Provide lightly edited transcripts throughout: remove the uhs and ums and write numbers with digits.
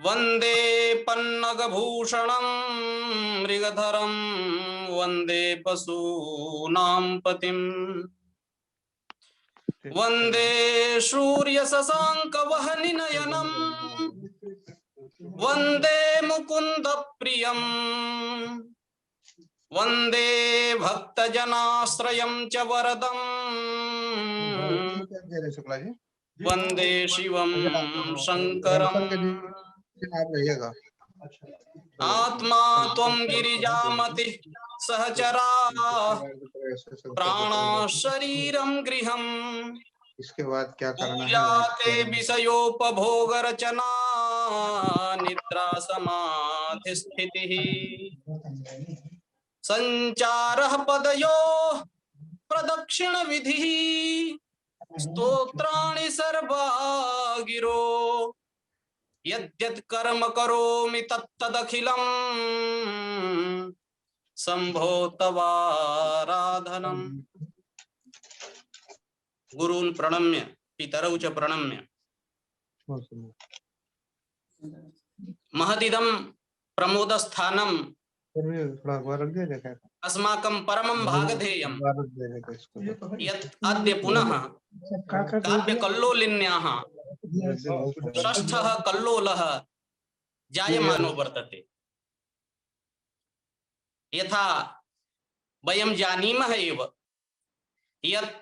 वंदे पन्नगभूषणं मृगधरं वंदे पशूनां पतिं वंदे सूर्यशशाङ्कवह्निनयनं वंदे मुकुन्दप्रियं वंदे भक्तजनाश्रयं च वरदं वंदे शिवं शंकरम् आत्मा त्वं गिरिजामतिः सहचरा प्राणा शरीरं गृहम्। इसके बाद क्या करना है? पूजाते विषयोपभोग रचना निद्रा समाधि स्थितिः संचारः पदयोः प्रदक्षिण विधिः स्तोत्राणि सर्वा गिरो यद्यत् कर्म करोमि तत्तदखिलं शंभो तवाराधनम्। गुरून् प्रणम्य पितरौ च प्रणम्य महदिदं प्रमोदस्थानं अस्माकं परमं भागधेयं यत् अद्य पुनः काव्यकल्लोलिन्याः षष्ठः कल्लोलः जायमानो वर्तते। यथा वयं जानीमः एव यत्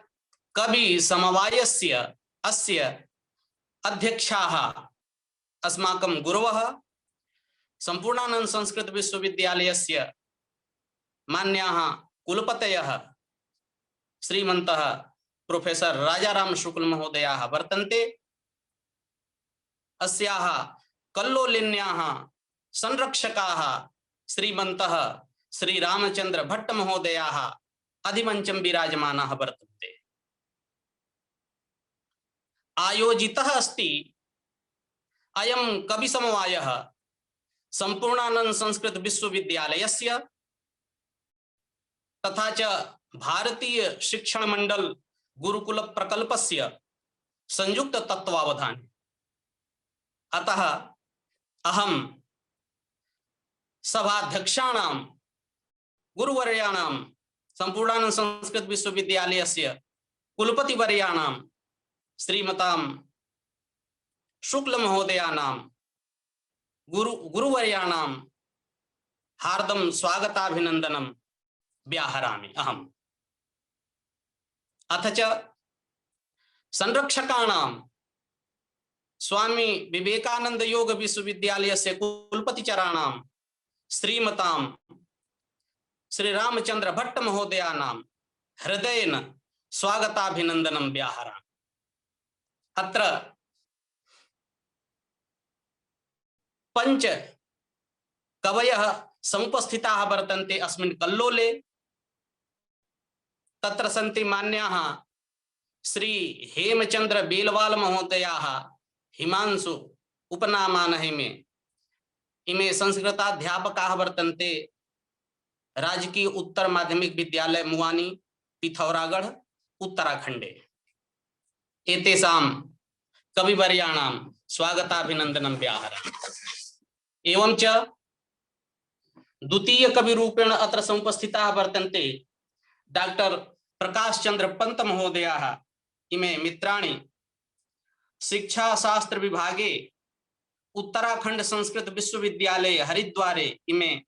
कवि समवायस्य अस्य अध्यक्षाः अस्माकं गुरवः सम्पूर्णानंद संस्कृत विश्वविद्यालयस्य मान्याः कुलपतयः श्रीमन्तः प्रोफेसर राजाराम शुक्ल महोदयाः वर्तन्ते। अस्याः कल्लोलिन्याः संरक्षकाः श्रीमन्तः श्री रामचंद्र भट्ट महोदयाः अधिमञ्चं विराजमानाः वर्तन्ते। आयोजितः अस्ति अयं कवि समवायः सम्पूर्णानंद संस्कृत विश्वविद्यालयस्य तथा च भारतीय शिक्षण मंडल गुरुकुल प्रकल्पस्य संयुक्त तत्वावधाने। अतः अहं सभाध्यक्षाणां गुरुवर्याणां सम्पूर्णानंद संस्कृत विश्वविद्यालयस्य कुलपतिवर्याणां श्रीमतां शुक्ल महोदयानां गुरुवर्याणां हार्दं स्वागताभिनन्दनं व्याहरामि अहम्। अथ च संरक्षकाणां स्वामी विवेकानंद योग विश्वविद्यालयस्य कुलपतिचराणां श्रीमतां श्री रामचंद्र भट्ट महोदयानां हृदयेन स्वागताभिनन्दनं व्याहरामि। अत्र पंच कवयः समुपस्थिताः वर्तन्ते अस्मिन् कल्लोले। तत्र सन्ति मान्याः श्री हेमचंद्र बेलवाल महोदयाः हिमांशु उपनामानः इमे संस्कृताध्यापकाः वर्तन्ते राजकीय उत्तर माध्यमिक विद्यालय मुवानी पिथौरागढ़ उत्तराखंडे। एतेषां कविवर्याणां स्वागताभिनन्दनं व्याहरामि। एवं च द्वितीय कवि रूपेण अत्र समुपस्थिताः वर्तन्ते डॉक्टर प्रकाश चंद्र पंत महोदयाः। इमे मित्राणि शिक्षा शास्त्र विभागे उत्तराखंड संस्कृत विश्वविद्यालय हरिद्वारे इमे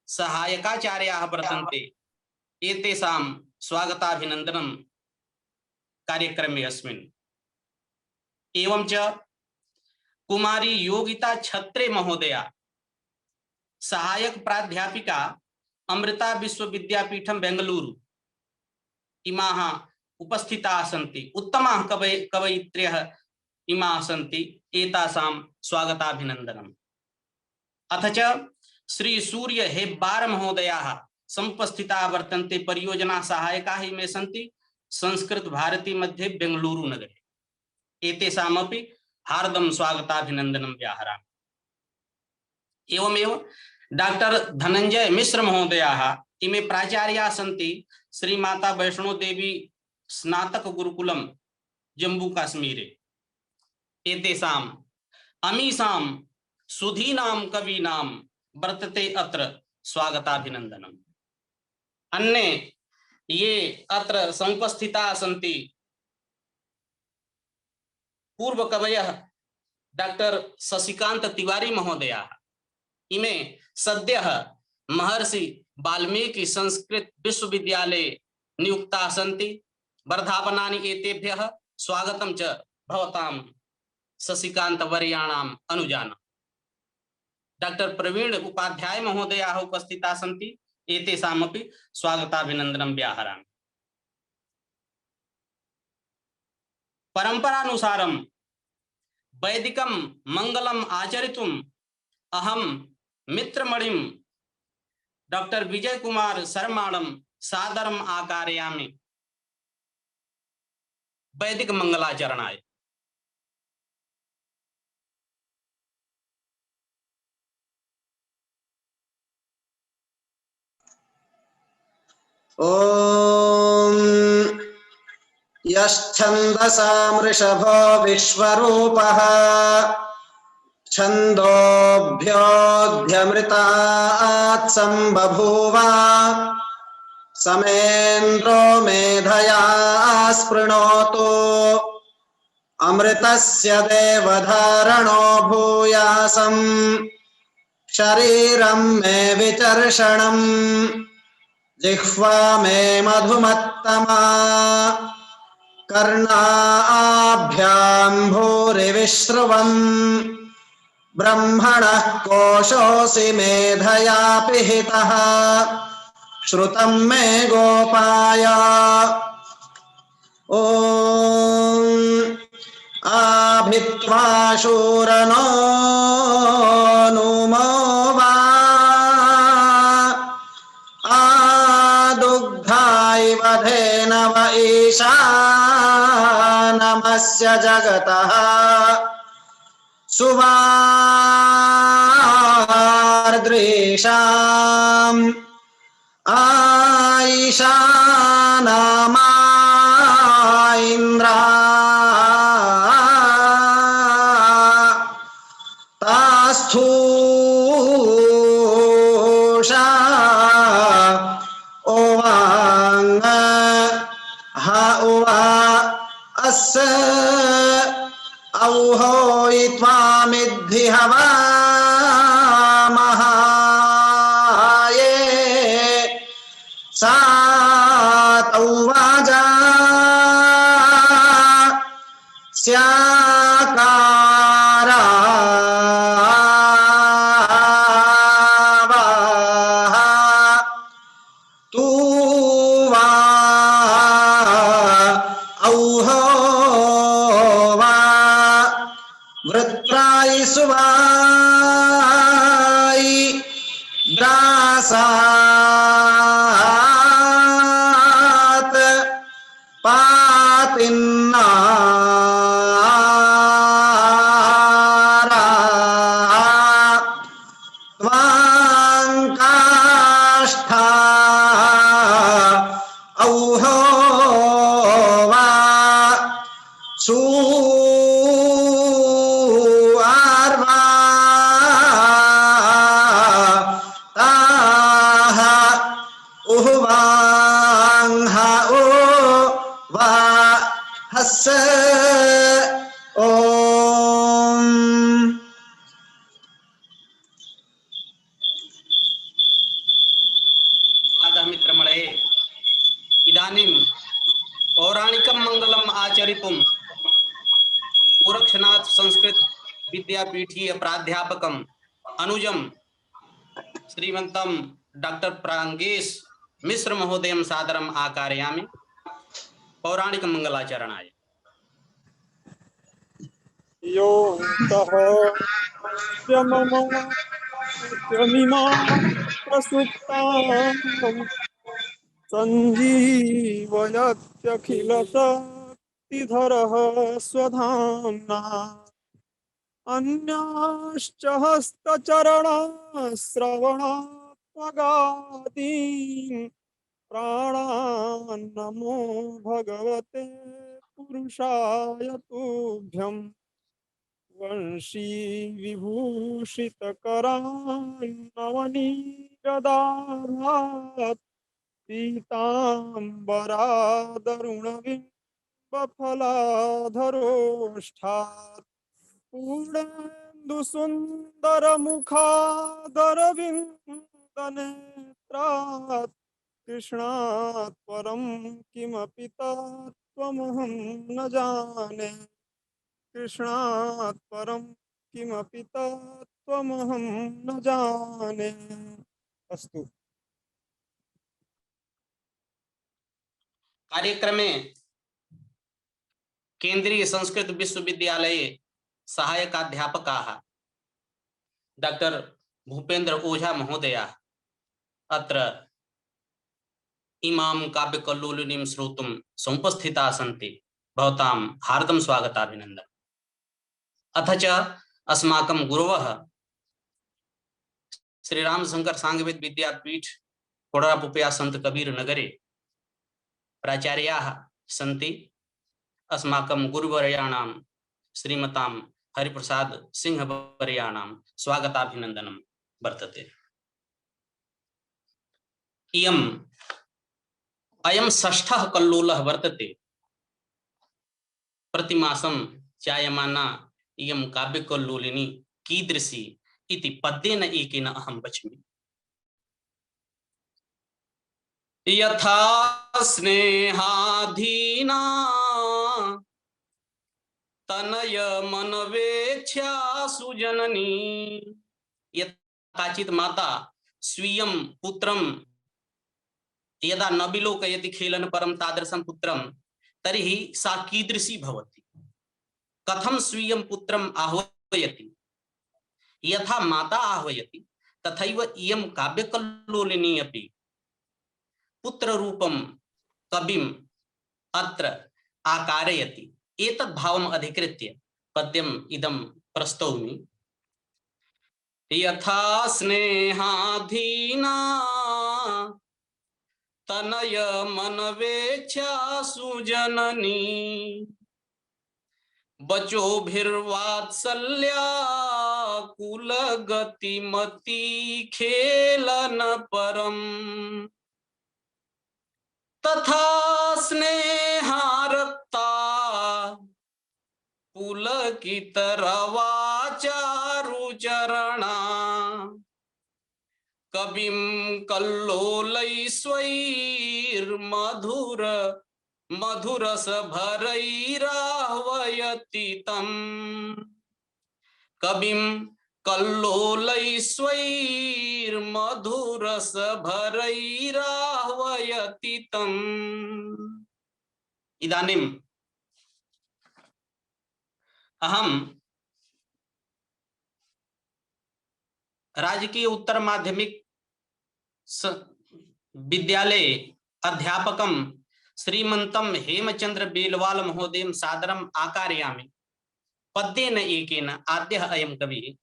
सहायकाचार्याः वर्तन्ते। एतेषां स्वागताभिनन्दनं कार्यक्रमे अस्मिन्। एवं च कुमारी योगिता छत्रे महोदया सहायक प्राध्यापिका अमृता विश्वविद्यापीठम बेंगलुरु इमाः उपस्थिताः सन्ति। उत्तमाः कवयित्र्यः इमाः सन्ति। एतासां स्वागताभिनन्दनम्। अथ च श्री सूर्य हेब्बार महोदयाः समुपस्थिताः वर्तन्ते। परियोजना सहायकाः इमे सन्ति संस्कृत भारती मध्ये बेंगलुरु नगरे। एतेषामपि हार्दं स्वागताभिनन्दनं व्याहरामि। एवमेव डॉक्टर धनंजय मिश्र महोदयाः इमे प्राचार्याः सन्ति श्री माता वैष्णो देवी स्नातक गुरुकुलम जम्मू काश्मीरे। एतेषाम् अमीषां सुधीनां कवीनां वर्तते अत्र स्वागताभिनंदनम। अन्ये ये अत्र समुपस्थिताः सन्ति पूर्व कवयः डॉक्टर शशिकांत तिवारी महोदयाः। इमे सद्यः महर्षि वाल्मीकि संस्कृत विश्वविद्यालये नियुक्ताः सन्ति। वर्धापनानि एतेभ्यः स्वागतं च भवतां शशिकांत वर्याणाम् अनुजान। डॉक्टर प्रवीण उपाध्याय महोदयाः उपस्थिताः सन्ति। एतेषामपि स्वागताभिनन्दनं व्याहरामि। परम्परानुसारं वैदिकं मंगलम् आचरितुम् अहं मित्रमणिं डॉक्टर विजय कुमार शर्माणं सादरम् आकारयामि वैदिक मंगलाचरणाय। ॐ यश्छन्दसां वृषभो विश्वरूपः छन्दोभ्योऽध्यमृतात् सम्बभूव समेन्द्रो मेधया स्पृणोतु अमृतस्य देवधारणो भूयासम् शरीरं मे विचर्षणम् जिह्वा मे मधुमत्तमा कर्णाभ्यां भूरिविश्रुवम् ब्रह्मणः कोशोऽसि मेधया पिहितः श्रुतं मे गोपाय। ॐ आभित्वा शूरनो नुमो वा आदुग्धाइव धेनव ईशानमस्य जगतः सुवार्द्रीशाम् आईशानमा इन्द्रा तास्थूषा ओवांग हा उवा अस औहोयित्वामिद्धि हवा महाये सातौवाजा स्याकारा तू वा औहो वा वृत्रायि सुवायि ग्रासात् पातिन्नारा त्वाङ्काष्ठा औहो वा सुआर्वा ताः उह्वाङ्ह उ वा हस्स ॐ स्वागतः मित्रमणे। इदानीं पौराणिकं मंगलम् आचरितुं गोरक्षनाथ संस्कृत विद्यापीठीय प्राध्यापकम् अनुजं श्रीमन्तं डॉक्टर प्रांगेश मिश्र महोदयं सादरम् आकारयामि पौराणिक मंगलाचरणाय। यो प्रसुप्तां सञ्जीवयत्यखिलशक्तिधरः स्वधाम्ना अन्याश्च हस्तचरणश्रवणात्मगादीन् प्राणान् नमो भगवते पुरुषाय तुभ्यम्। वंशी विभूषितकरान्नवनीरदाभात् पीताम्बरादरुणबिम्बफलाधरोष्ठात् पूर्णेन्दुसुन्दरमुखादरविन्दनेत्रात् कृष्णात् परं किमपि तत्त्वमहं न जाने कृष्णात् परं किमपि तत्त्वमहं न जाने। अस्तु। कार्यक्रमे केंद्रीय संस्कृत विश्वविद्यालये सहायकाध्यापकाः डॉक्टर भूपेन्द्र ओझा महोदयाः अत्र इमां काव्यकल्लोलिनीं श्रोतुं समुपस्थिताः सन्ति। भवतां हार्दं स्वागताभिनन्दनम्। अथ च अस्माकं गुरवः श्री रामशंकर सांगवेद विद्यापीठ कोडरापुपया संत कबीर नगरे प्राचार्याः सन्ति। अस्माकं गुरुवर्याणां श्रीमतां हरिप्रसाद सिंह वर्याणां स्वागताभिनन्दनं वर्तते। अयं षष्ठः कल्लोलः वर्तते। प्रतिमासं जायमाना इयं काव्यकल्लोलिनी कीदृशी इति पद्येन एकेन अहं वच्मि। यथा स्नेहाधीना तनय मनवेक्षा सुजननी। यथाचित् माता स्वीयं पुत्रं यदा न विलोकयति खेलन परं तादृशं पुत्रं तर्हि सा कीदृशी भवति, कथं स्वीयं पुत्रम् आह्वयति। यथा माता आह्वयति तथैव इयं काव्यकल्लोलिनी अपि पुत्ररूपं कविम् अत्र आकारयति। एतद् भावम् अधिकृत्य पद्यम् इदं प्रस्तौमि। यथा स्नेहाधीना तनय मनवेक्षा सुजननी। बचोभिर्वात्सल्या कुलगतिमती खेलन परम्। तथा स्नेहारक्ता पुलकितरवाचारुचरणा। कविं कल्लोलैस्वैर्मधुर मधुरसभरैराह्वयति तम्। कविं कल्लोलैस्वैर्मधुरसभरैराह्वयति तम्। इदानीम् अहं राजकीय उत्तर माध्यमिक विद्यालये अध्यापकं श्रीमन्तं हेमचंद्र बेलवाल महोदयं सादरम् आकारयामि। पद्येन एकेन आद्यः अयं कविः।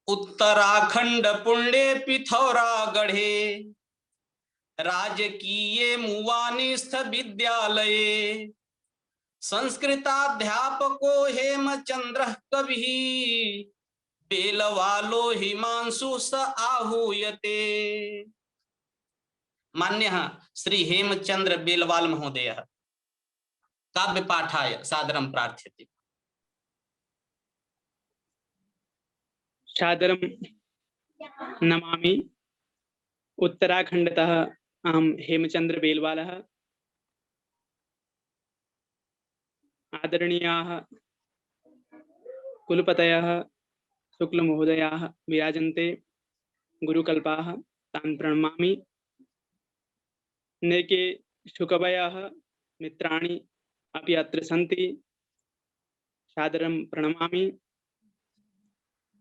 उत्तराखंड पुण्ये पिथौरागढ़े राजकीय मुवानिस्थ विद्यालये संस्कृताध्यापको हेमचंद्रः कविः बेलवालो हिमांशु स आहूयते। मान्यः श्री हेमचंद्र बेलवाल महोदयः काव्यपाठाय सादरं प्रार्थ्यते। सादरं नमामि। उत्तराखण्डतः अहं हेमचंद्र बेलवालः। आदरणीयाः कुलपतयः शुक्लमहोदयाः विराजन्ते गुरुकल्पाः, तान् प्रणमामि। नैके शुकवयाः मित्राणि अपि अत्र सन्ति, सादरं प्रणमामि।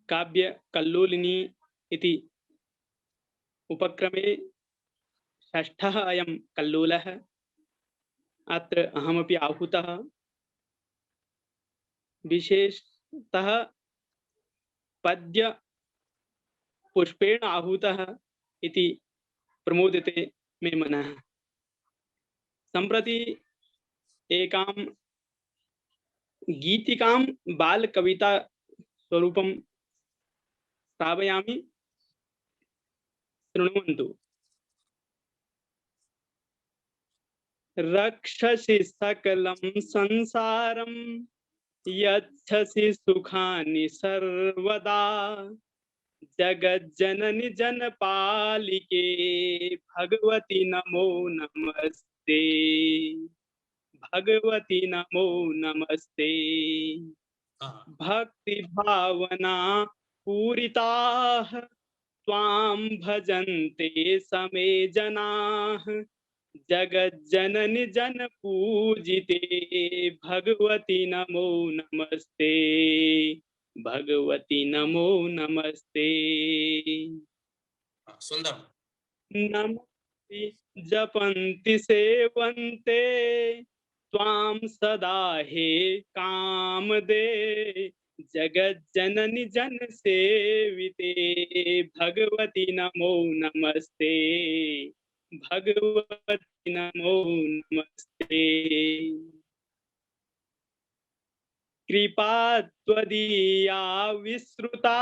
काव्यकल्लोलिनी इति उपक्रमे षष्ठः अयं कल्लोलः। अत्र अहमपि आहूतः। विशेषतः पद्य पुष्पेण आहूतः इति प्रमोदते मे मनः। सम्प्रति एकां गीतिकां बालकविता स्वरूपं श्रावयामि, शृण्वन्तु। रक्षसि सकलं संसारं यच्छसि सुखानि सर्वदा, जगज्जननि जनपालिके भगवति नमो नमस्ते, भगवति नमो नमस्ते। भक्ति भावना पूरिताः त्वां भजन्ते समे जनाः, जगज्जननि जनपूजिते भगवति नमो नमस्ते, भगवति नमो नमस्ते। सुंदर। नमस्ते जपन्ति सेवन्ते त्वां सदा हे कामदे, जगज्जननि जनसेविते भगवति नमो नमस्ते, भगवति नमो नमस्ते। कृपा त्वदीया विश्रुता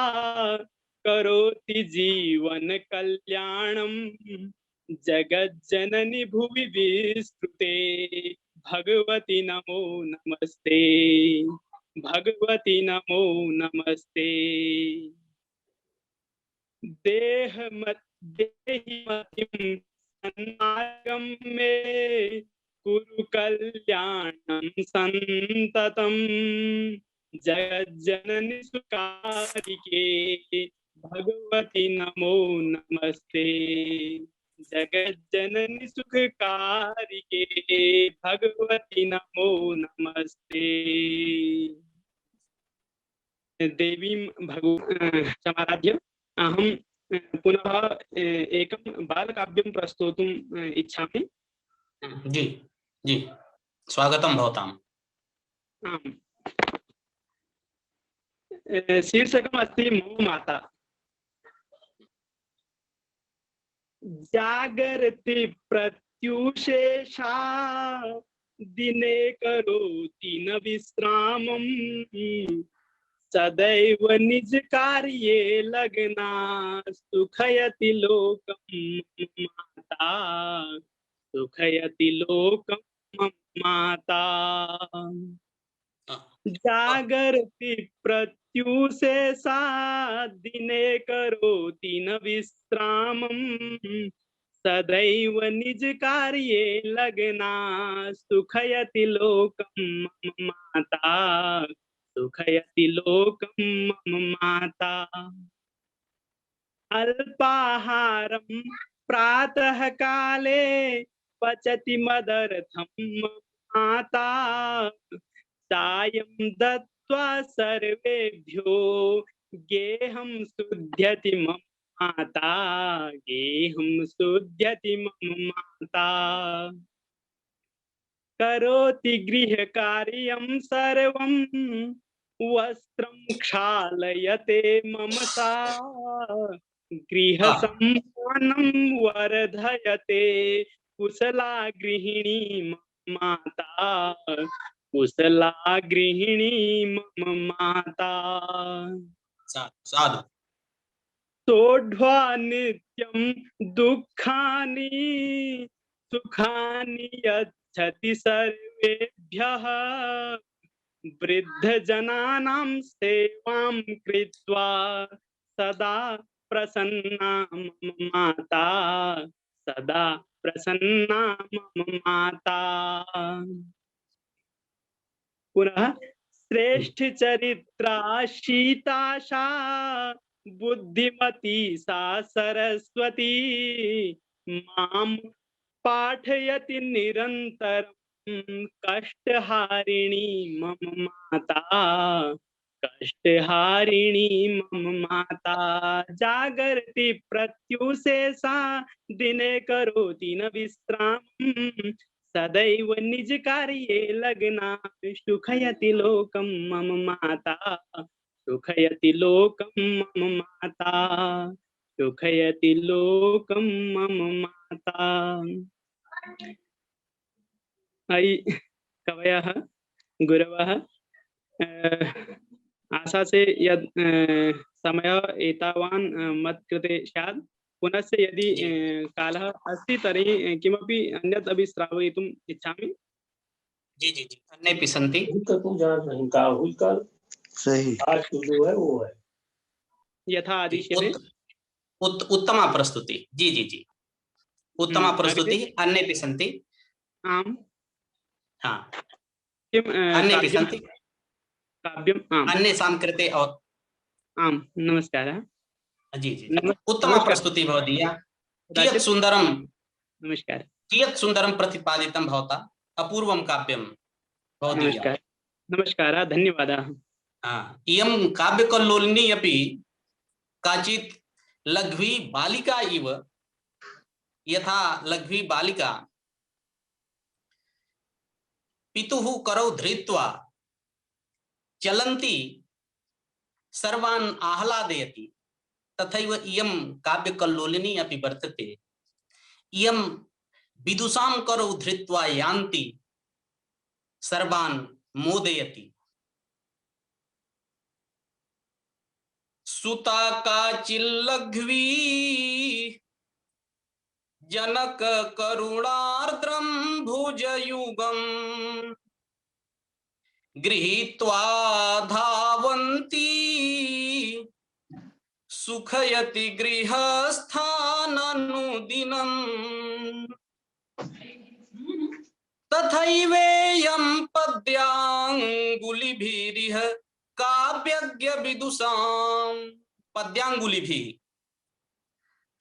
करोति जीवन कल्याणं, जगज्जननि भुवि विस्तृते भगवति नमो नमस्ते, भगवति नमो नमस्ते। देहि मतिं सन्मार्गं मे कुरु कल्याणं सन्ततं, जगज्जननि सुकारिके भगवति नमो नमस्ते, जगज्जननि सुखकारिके भगवति नमो नमस्ते। देवीं समाराध्य अहं पुनः एकं बालकाव्यं प्रस्तोतुम् इच्छामि। जी जी, स्वागतं भवताम्। आम्, शीर्षकम् अस्ति मम माता। जागर्ति प्रत्युषेषा दिने करोति न विश्रामम्, सदैव निज कार्ये लग्ना सुखयति लोकं माता, सुखयति लोकं माता। जागर्ति प्रत्युषेषा दिने करोति न विश्रामम्, सदैव निज कार्ये लग्ना सुखयति लोकं माता, सुखयति लोकं मम माता। अल्पाहारं प्रातः काले पचति मदर्थं माता, सायं दत्त्वा सर्वेभ्यो गेहं शुध्यति मम माता, गेहं शुध्यति मम माता। करोति गृहकार्यं सर्वं वस्त्रं क्षालयते मम सा, गृहसम्मानं वर्धयते कुशला गृहिणी मम माता, कुशला गृहिणी मम माता। साधु। सोढ्वा नित्यं दुःखानि सुखानि यच्छति सर्वेभ्यः, वृद्धजनानां सेवां कृत्वा सदा प्रसन्ना मम माता, सदा प्रसन्ना मम माता। पुनः श्रेष्ठ चरित्रा शीताशा बुद्धिमती सा सरस्वती, मां पाठयति निरन्तरं कष्टहारिणी मम माता, कष्टहारिणी मम माता। जागर्ति प्रत्युषेषा दिने करोति न विश्रामम्, सदैव निज कार्ये लग्ना सुखयति लोकं मम माता, सुखयति लोकं मम माता, सुखयति लोकं मम माता। अयि कवयः गुरवः आशासे यद् समय एतावान् मत्कृते स्यात् पुनश्च यदि कालः अस्ति तर्हि किमपि अन्यत् अपि श्रावयितुम् इच्छामि। जी जी जी, अन्येऽपि सन्ति। सही। आज तो जो है वो है। यथा आदिश्यते। उत्तमा प्रस्तुति। जी जी जी, उत्तमा प्रस्तुति। अन्येऽपि सन्ति। आम्। हाँ, किं अन्येऽपि सन्ति। काव्यम् आम्। अन्येषां कृते और आम्, नमस्कारः। जी जी जी, उत्तमा प्रस्तुति भवदीया। कियत् सुन्दरं, नमस्कारः। कियत् सुन्दरं प्रतिपादितं भवता। अपूर्वं काव्यं भवदीया। नमस्कारः, नमस्कारः, धन्यवादाः। इयं काव्यकल्लोलिनी अपि काचित् लघ्वी बालिका इव, यथा लघ्वी बालिका पितुः करौ धृत्वा चलन्ती सर्वान् आह्लादयति, तथैव इयं काव्यकल्लोलिनी अपि वर्तते। इयं विदुषां करौ धृत्वा यान्ति सर्वान् मोदयति। सुता काचिल्लघ्वी जनक करुणार्द्रं भुजयुगम् गृहीत्वा धावन्ती सुखयति गृहस्थाननुदिनम्। तथैवेयं पद्याङ्गुलिभिरिह काव्यज्ञ विदुषां पद्यांगुलिभिः।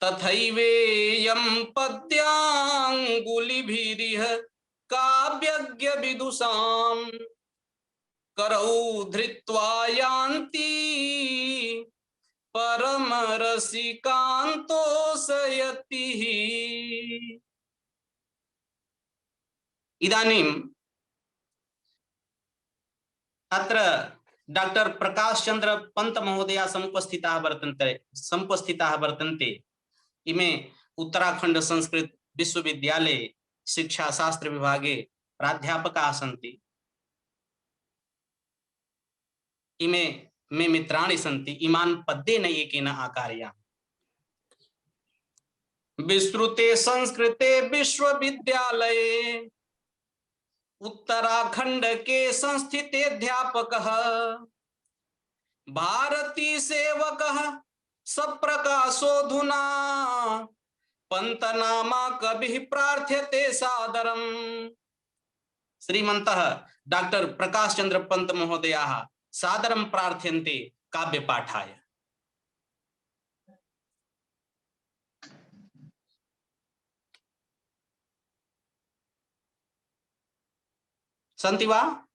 तथैवेयं पद्यांगुलिभिरिह काव्यज्ञ विदुषां करौ धृत्वा यान्ति परमरसिकान्तोषयतिः। इदानीम् अत्र डॉक्टर प्रकाश चंद्र पंत महोदय समुपस्थिताः वर्तन्ते। इमे उत्तराखंड संस्कृत विश्वविद्यालये शिक्षा शास्त्र विभागे प्राध्यापकाः सन्ति। इमे मे मित्राणि सन्ति। इमान् पद्येन एकेन आकारयामि। विस्तृते संस्कृते विश्वविद्यालये उत्तराखंड के संस्थिते अध्यापकः भारती सेवकः सप्रकाशोऽधुना पंतनामा कविः प्रार्थ्यते सादरम्। श्रीमन्तः डॉक्टर प्रकाश चंद्र पंत महोदयाः सादरं प्रार्थ्यन्ते काव्यपाठाय। सन्ति वा?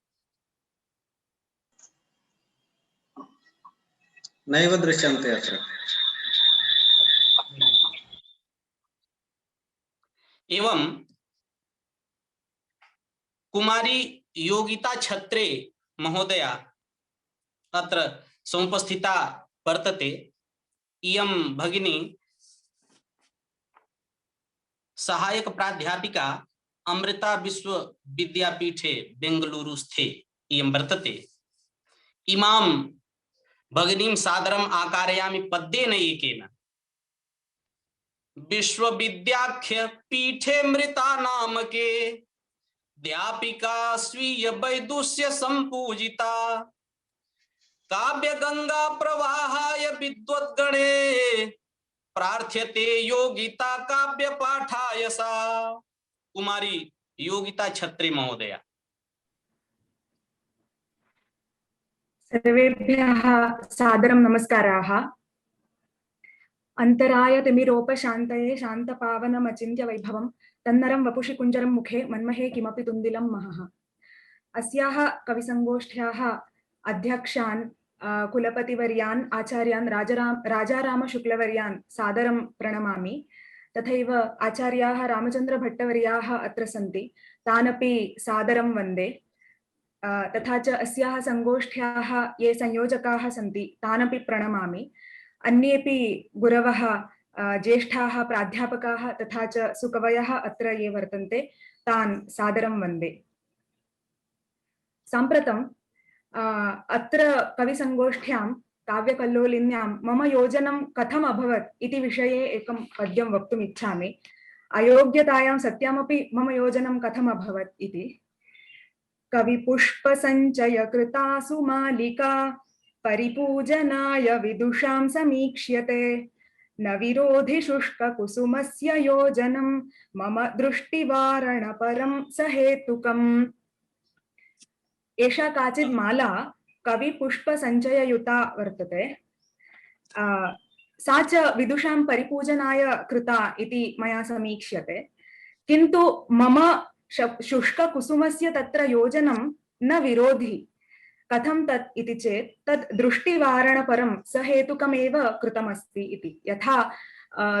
नैव दृश्यन्ते अत्र। एवं कुमारी योगिता छत्रे महोदया अत्र समुपस्थिता वर्तते। इयं भगिनी सहायक प्राध्यापिका अमृता विश्वविद्यापीठे बेंगलुरुस्थे इयं वर्तते। इमां भगिनीं सादरम् आकारयामि पद्येन एकेन। विश्वविद्याख्य पीठे मृता नामके अध्यापिका स्वीय वैदुष्य संपूजिता काव्य गंगा प्रवाहाय विद्वद्गणे प्रार्थ्यते योगिता काव्य पाठाय सा। कुमारी योगिता छत्रे महोदया। सर्वेभ्यः सादरं नमस्काराः। अंतराय तिमिरोपशान्तये शान्तपावनमचिन्त्य वैभवं तन्नरं वपुषि कुञ्जरं मुखे मन्महे किमपि तुन्दिलं महः। अस्याः कविसङ्गोष्ठ्याः अध्यक्षान् कुलपतिवर्यान् आचार्यान् राजारामशुक्लवर्यान् सादरं प्रणमामि। तथैव आचार्याः रामचन्द्रभट्टवर्याः अत्र सन्ति, तानपि सादरं वन्दे। तथा च अस्याः सङ्गोष्ठ्याः ये संयोजकाः सन्ति तानपि प्रणमामि। अन्येपि गुरवः ज्येष्ठाः प्राध्यापकाः तथा च सुकवयः अत्र ये वर्तन्ते तान् सादरं वन्दे। साम्प्रतं अत्र कविसङ्गोष्ठ्यां काव्यकल्लोलिन्यां मम योजनं कथम् अभवत् इति विषये एकं पद्यं वक्तुम् इच्छामि। अयोग्यतायां सत्यामपि मम योजनं कथम् अभवत् इति। कविपुष्पसञ्चयकृता सुमालिका परिपूजनाय विदुषां समीक्ष्यते न विरोधि शुष्ककुसुमस्य योजनं मम दृष्टिवारणपरं सहेतुकम्। एषा काचित् माला कविपुष्पसञ्चययुता वर्तते। सा च विदुषां परिपूजनाय कृता इति मया समीक्ष्यते, किन्तु मम शुष्ककुसुमस्य तत्र योजनं न विरोधि। कथं तत् इति चेत् तत् दृष्टिवारणपरं सहेतुकमेव कृतमस्ति इति। यथा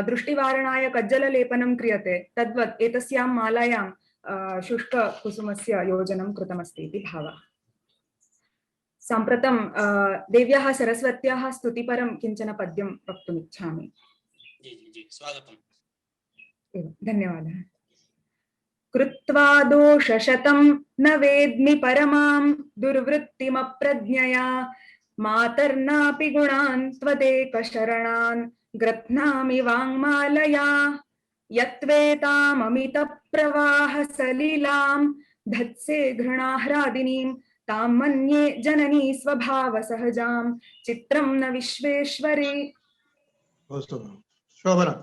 दृष्टिवारणाय कज्जललेपनं क्रियते तद्वत् एतस्यां मालायां शुष्ककुसुमस्य योजनं कृतमस्ति इति भावः। साम्प्रतं देव्याः सरस्वत्याः स्तुतिपरं किञ्चन पद्यं वक्तुम् इच्छामि। स्वागतम्। धन्यवादः। कृत्वा दोषशतं न वेद्मि परमां दुर्वृत्तिमप्रज्ञया मातर्नापि गुणान् त्वदेकशरणान् ग्रथ्नामि वाङ्मालया यत्वेताममितप्रवाहसलिलां धत्से घृणाह्रादिनीं तां मन्ये जननी स्वभावसहजां चित्रं न विश्वेश्वरी। शोभना।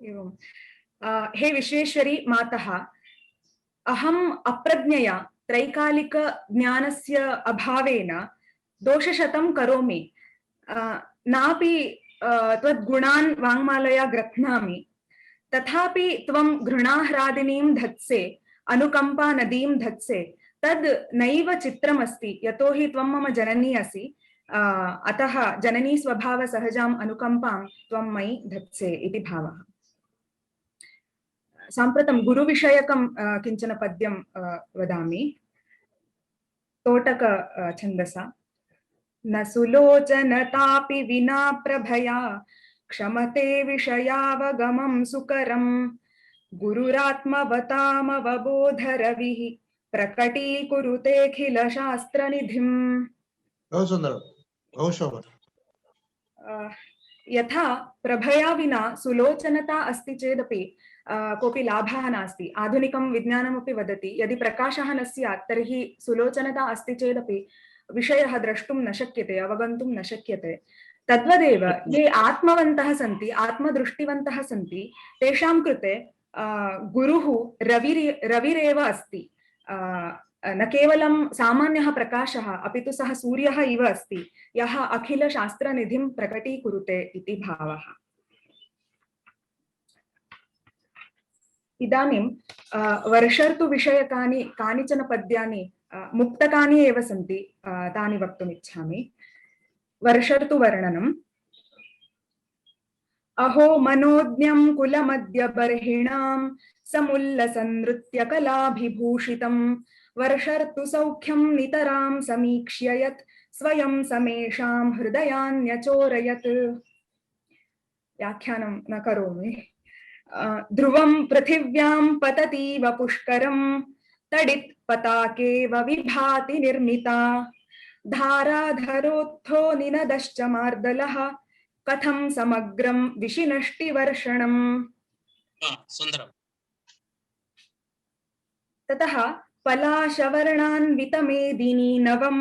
एवं हे विश्वेश्वरी मातः, अहम् अप्रज्ञया त्रैकालिक ज्ञानस्य अभावेन दोषशतं करोमि, नापि त्वद्गुणान् वाङ्मालया ग्रथ्नामि, तथापि त्वं घृणाह्रादिनीं धत्से अनुकम्पा नदीं धत्से तद् नैव चित्रमस्ति, यतोहि त्वं मम जननी असि, अतः जननी स्वभावसहजाम् अनुकम्पां त्वं मयि धत्से इति भावः। साम्प्रतं गुरुविषयकं किञ्चन पद्यं वदामि तोटक छन्दसा। न सुलोचनतापि विना प्रभया क्षमते विषयावगमं सुकरं गुरुरात्मवतामवबोधरविः प्रकटीकुरुतेऽखिल शास्त्रनिधिम्। बहु सुन्दरं, बहु शोभनं। यथा प्रभया विना सुलोचनता अस्ति चेदपि कोऽपि लाभः नास्ति। आधुनिकं विज्ञानमपि वदति यदि प्रकाशः न स्यात् तर्हि सुलोचनता अस्ति चेदपि विषयः द्रष्टुं न शक्यते, अवगन्तुं न शक्यते। तद्वदेव ये आत्मवन्तः सन्ति, आत्मदृष्टिवन्तः सन्ति, तेषां कृते गुरुः रविरेव अस्ति। न केवलं सामान्यः प्रकाशः अपि तु सः सूर्यः इव अस्ति, यः अखिलशास्त्रनिधिं प्रकटीकुरुते इति भावः। इदानीं वर्षर्तुविषयकानि कानिचन पद्यानि मुक्तकानि एव सन्ति, तानि वक्तुम् इच्छामि। वर्षर्तुवर्णनम्। अहो मनोज्ञं कुलमद्यबर्हिणां समुल्लसनृत्यकलाभिभूषितं वर्षर्तुसौख्यं नितरां समीक्ष्य यत् स्वयं समेषां हृदयान्यचोरयत्। व्याख्यानं न करोमि। ध्रुवं पृथिव्यां पततीव पुष्करं तडित् पताकेव विभाति निर्मिता धाराधरोत्थो निनदश्च मार्दलः कथं समग्रं विशिनष्टिवर्षणम्। सुन्दरम्। ततः पलाशवर्णान्वितमेदिनी नवं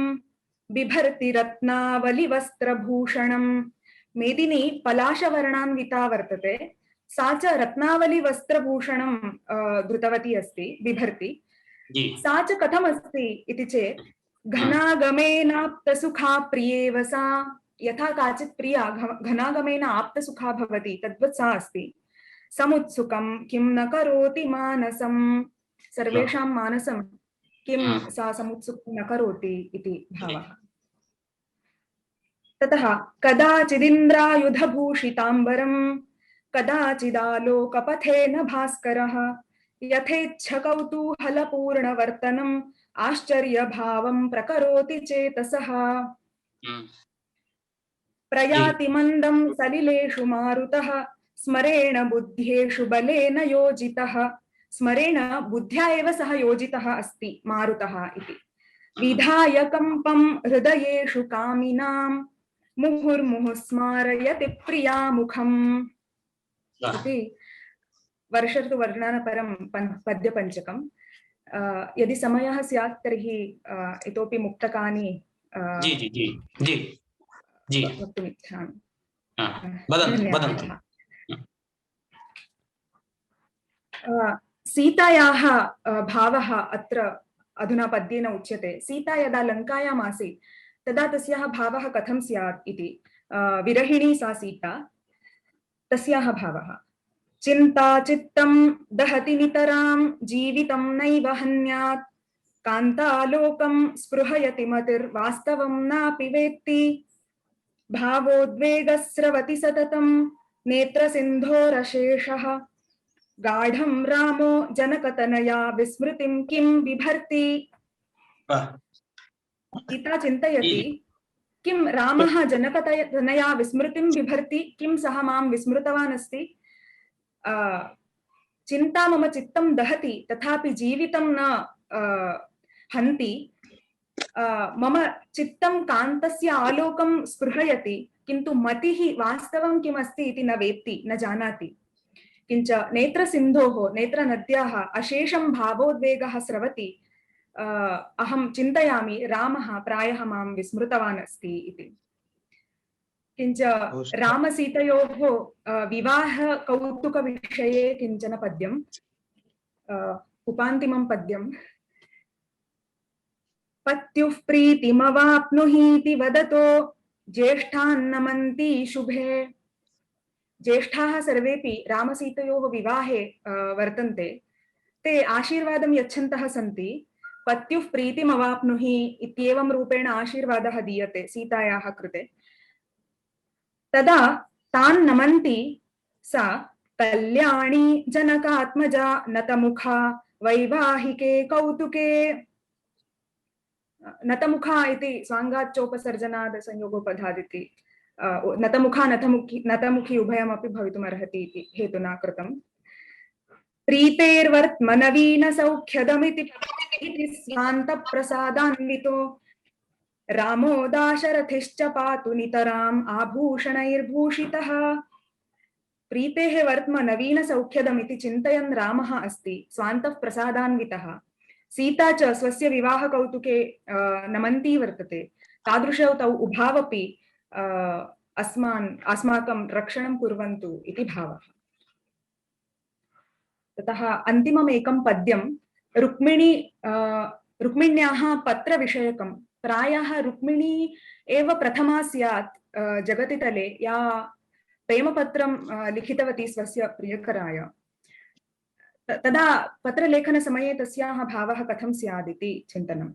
बिभर्ति रत्नावलिवस्त्रभूषणं। मेदिनी पलाशवर्णान्विता वर्तते, सा च रत्नावलिवस्त्रभूषणं धृतवती अस्ति, बिभर्ति। सा च कथमस्ति इति चेत् घनागमेनाप्तसुखा प्रियेव सा। यथा काचित् प्रिया घनागमेन आप्तसुखा भवति तद्वत् सा अस्ति। समुत्सुकं किं न करोति मानसं, सर्वेषां मानसं किं सा समुत्सुकं न करोति इति भावः। ततः कदाचिदिन्द्रायुधभूषिताम्बरं कदाचिदालोकपथेन भास्करः यथेच्छकौतूहलपूर्णवर्तनम् आश्चर्यभावं प्रकरोति चेतसः। प्रयाति मन्दं सलिलेषु मारुतः स्मरेण बुद्ध्येषु बलेन योजितः। स्मरेण बुद्ध्या एव सः योजितः अस्ति मारुतः इति। विधाय कंपं हृदयेषु कामिनां मुहुर्मुहुः स्मारयति प्रियामुखम् इति वर्षऋतुवर्णनपरं पद्यपञ्चकम्। यदि समयः स्यात् तर्हि इतोपि मुक्तकानि जी जी जी जी जी वक्तुमिच्छामि। वदन्तु। सीतायाः भावः अत्र अधुना पद्येन उच्यते। सीता यदा लङ्कायाम् आसीत् तदा तस्याः भावः कथं स्यात् इति। विरहिणी सा सीता, तस्याः भावः चिन्ता चित्तं दहति नितरां जीवितं नैव हन्यात् कान्तालोकं स्पृहयति मतिर्वास्तवं नापि वेत्ति भावोद्वेगस्रवति सततं नेत्रसिन्धोरशेषः गाढं रामो जनकतनया विस्मृतिं किं बिभर्ति। सीता चिन्तयति किं रामः जनकतनया विस्मृतिं बिभर्ति, किं सः मां विस्मृतवान् अस्ति। चिन्ता मम चित्तं दहति तथापि जीवितं न हन्ति। मम चित्तं कान्तस्य आलोकं स्पृहयति किन्तु मतिः वास्तवं किमस्ति इति न वेत्ति, न जानाति। किञ्च नेत्रसिन्धोः नेत्रनद्याः अशेषं भावोद्वेगः स्रवति। अहं चिन्तयामि रामः प्रायः मां विस्मृतवान् अस्ति इति। किञ्च रामसीतयोः विवाह कौतुकविषये किञ्चन पद्यम्, उपान्तिमं पद्यम्। पत्युः प्रीतिमवाप्नुहीति वदतो ज्येष्ठान्नमन्ति शुभे। ज्येष्ठाः सर्वेपि रामसीतयोः विवाहे वर्तन्ते। ते आशीर्वादं यच्छन्तः सन्ति। पत्युः प्रीतिमवाप्नुहि इत्येवं रूपेण आशीर्वादः दीयते सीतायाः कृते। तदा तान् नमन्ति सा कल्याणी जनकात्मजा नतमुखा वैवाहिके कौतुके। नतमुखा इति स्वाङ्गाच्चोपसर्जनाद् संयोगोपधादिति नतमुखा नतमुखी उभयमपि भवितुमर्हति इति हेतुना कृतम्। प्रीतेर्वर्त्मनवीनसौख्यदमिति स्वान्तप्रसादान्वितो रामो दाशरथिश्च पातु नितराम् आभूषणैर्भूषितः। प्रीतेः वर्त्म नवीनसौख्यदमिति चिन्तयन् रामः अस्ति स्वान्तः प्रसादान्वितः। सीता च स्वस्य विवाहकौतुके नमन्ती वर्तते। तादृशौ तौ उभावपि अस्माकं रक्षणं कुर्वन्तु इति भावः। ततः अन्तिमम् एकं पद्यं रुक्मिण्याः पत्रविषयकं। प्रायः रुक्मिणी एव प्रथमा स्यात् जगति तले या प्रेमपत्रं लिखितवती स्वस्य प्रियकराय। तदा पत्रलेखनसमये तस्याः भावः कथं स्यादिति चिन्तनम्।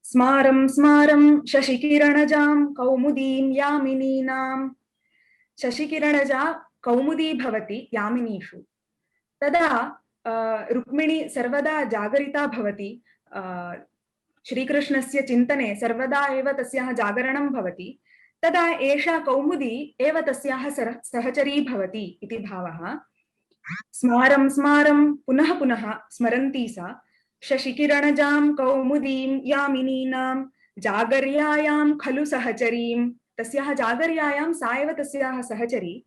स्मारं स्मारं शशिकिरणजां कौमुदीं यामिनीनां। शशिकिरणजा कौमुदी भवति यामिनीषु। तदा रुक्मिणी सर्वदा जागरिता भवति। श्रीकृष्णस्य चिन्तने सर्वदा एव तस्याः जागरणं भवति। तदा एषा कौमुदी एव तस्याः सहचरी भवति इति भावः। स्मारं स्मारं पुनः पुनः स्मरन्ती सा शशिकिरणजां कौमुदीं यामिनीनां जागर्यायां खलु सहचरीं। तस्याः जागर्यायां सा एव तस्याः सहचरी।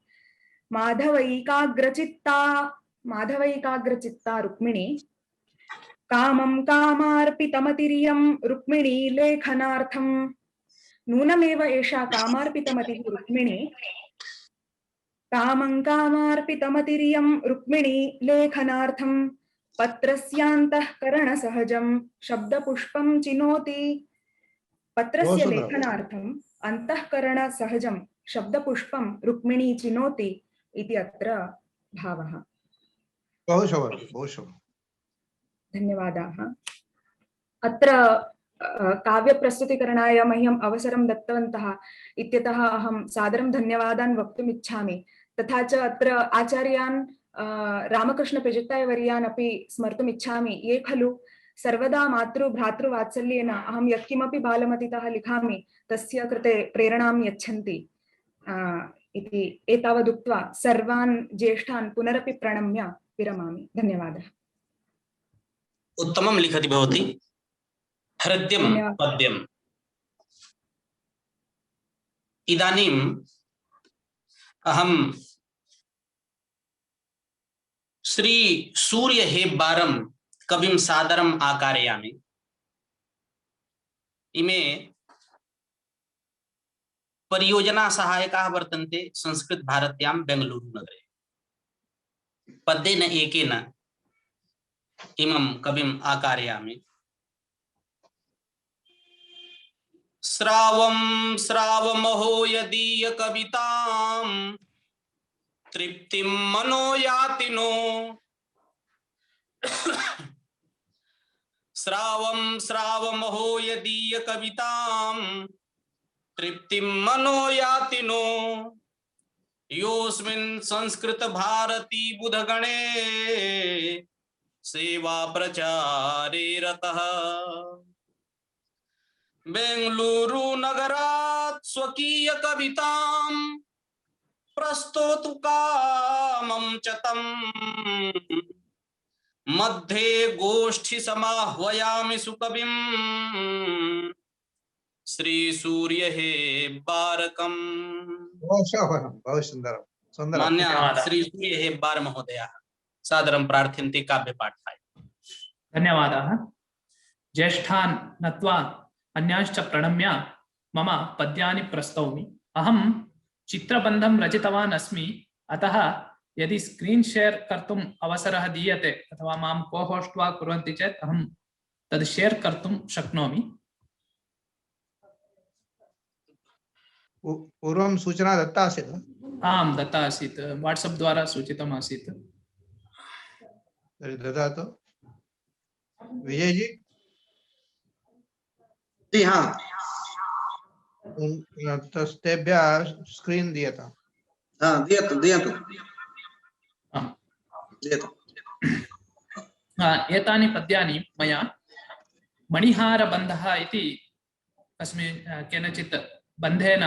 माधवैकाग्रचित्ता रुक्मिणी। कामं कामार्पितमतिरियं रुक्मिणी लेखनार्थं। नूनमेव एषा कामार्पितमतिः रुक्मिणी। कामं कामार्पितमतिरियं रुक्मिणी लेखनार्थं पत्रस्यान्तःकरणसहजं शब्दपुष्पं चिनोति। पत्रस्य लेखनार्थम् अन्तःकरणसहजं शब्दपुष्पं रुक्मिणी चिनोति इति अत्र भावः। धन्यवादाः। अत्र काव्यप्रस्तुतिकरणाय मह्यम् अवसरं दत्तवन्तः इत्यतः अहं सादरं धन्यवादान् वक्तुम् इच्छामि। तथा च अत्र आचार्यान् रामकृष्णपेजत्तायवर्यान् अपि स्मर्तुम् इच्छामि, ये खलु सर्वदा मातृभ्रातृवात्सल्येन अहं यत्किमपि बालमतितः लिखामि तस्य कृते प्रेरणां यच्छन्ति इति एतावदुक्त्वा सर्वान् ज्येष्ठान् पुनरपि प्रणम्य विरमामि। धन्यवादः। उत्तमं लिखति भवती। हृद्यं धन्यवादः। पद्यम्। इदानीम् अहं श्री सूर्य हेब्बारं कविं सादरम् आकारयामि। इमे परियोजना सहायकाः वर्तन्ते संस्कृत भारत्यां बेंगलुरु नगरे। पद्येन एकेन इमं कविम् आकारयामि। श्रावं श्रावमहो यदीय कवितां तृप्तिं मनो याति नो। श्रावं श्रावमहो यदीय कवितां तृप्तिं मनो याति नो। योऽस्मिन् संस्कृत भारती बुधगणे सेवा प्रचारे रतः। बेंगलुरु नगरात् स्वकीय कवितां प्रस्तोतु कामं च तम्। मध्ये गोष्ठी समाह्वयामि सुकविं श्री सूर्य हेब्बारकम्। बहु शोभनं, बहु सुन्दरं, सुन्दरं। मान्य धन्यवादः। श्री सूर्य हेब्बार महोदयाः सादरं प्रार्थयन्ति काव्यपाठाय। धन्यवादाः। ज्येष्ठान् नत्वा अन्यांश्च प्रणम्य मम पद्यानि प्रस्तौमि। अहं चित्रबन्धं रचितवान् अस्मि, अतः यदि स्क्रीन् शेर् कर्तुम् अवसरः दीयते अथवा मां को-होस्ट् वा कुर्वन्ति चेत् अहं तद् शेर् कर्तुं शक्नोमि। पूर्वं सूचना दत्ता आसीत् वा? आं दत्ता आसीत्, वाट्सप् द्वारा सूचितम् आसीत्। तर्हि ददातु। विजय जी, जी हाँ, तेभ्यः स्क्रीन् दीयताम्। हाँ दीयतु दीयतु आम्। दीयतु। एतानि पद्यानि मया मणिहारबन्धः इति अस्मिन् केनचित् बन्धेन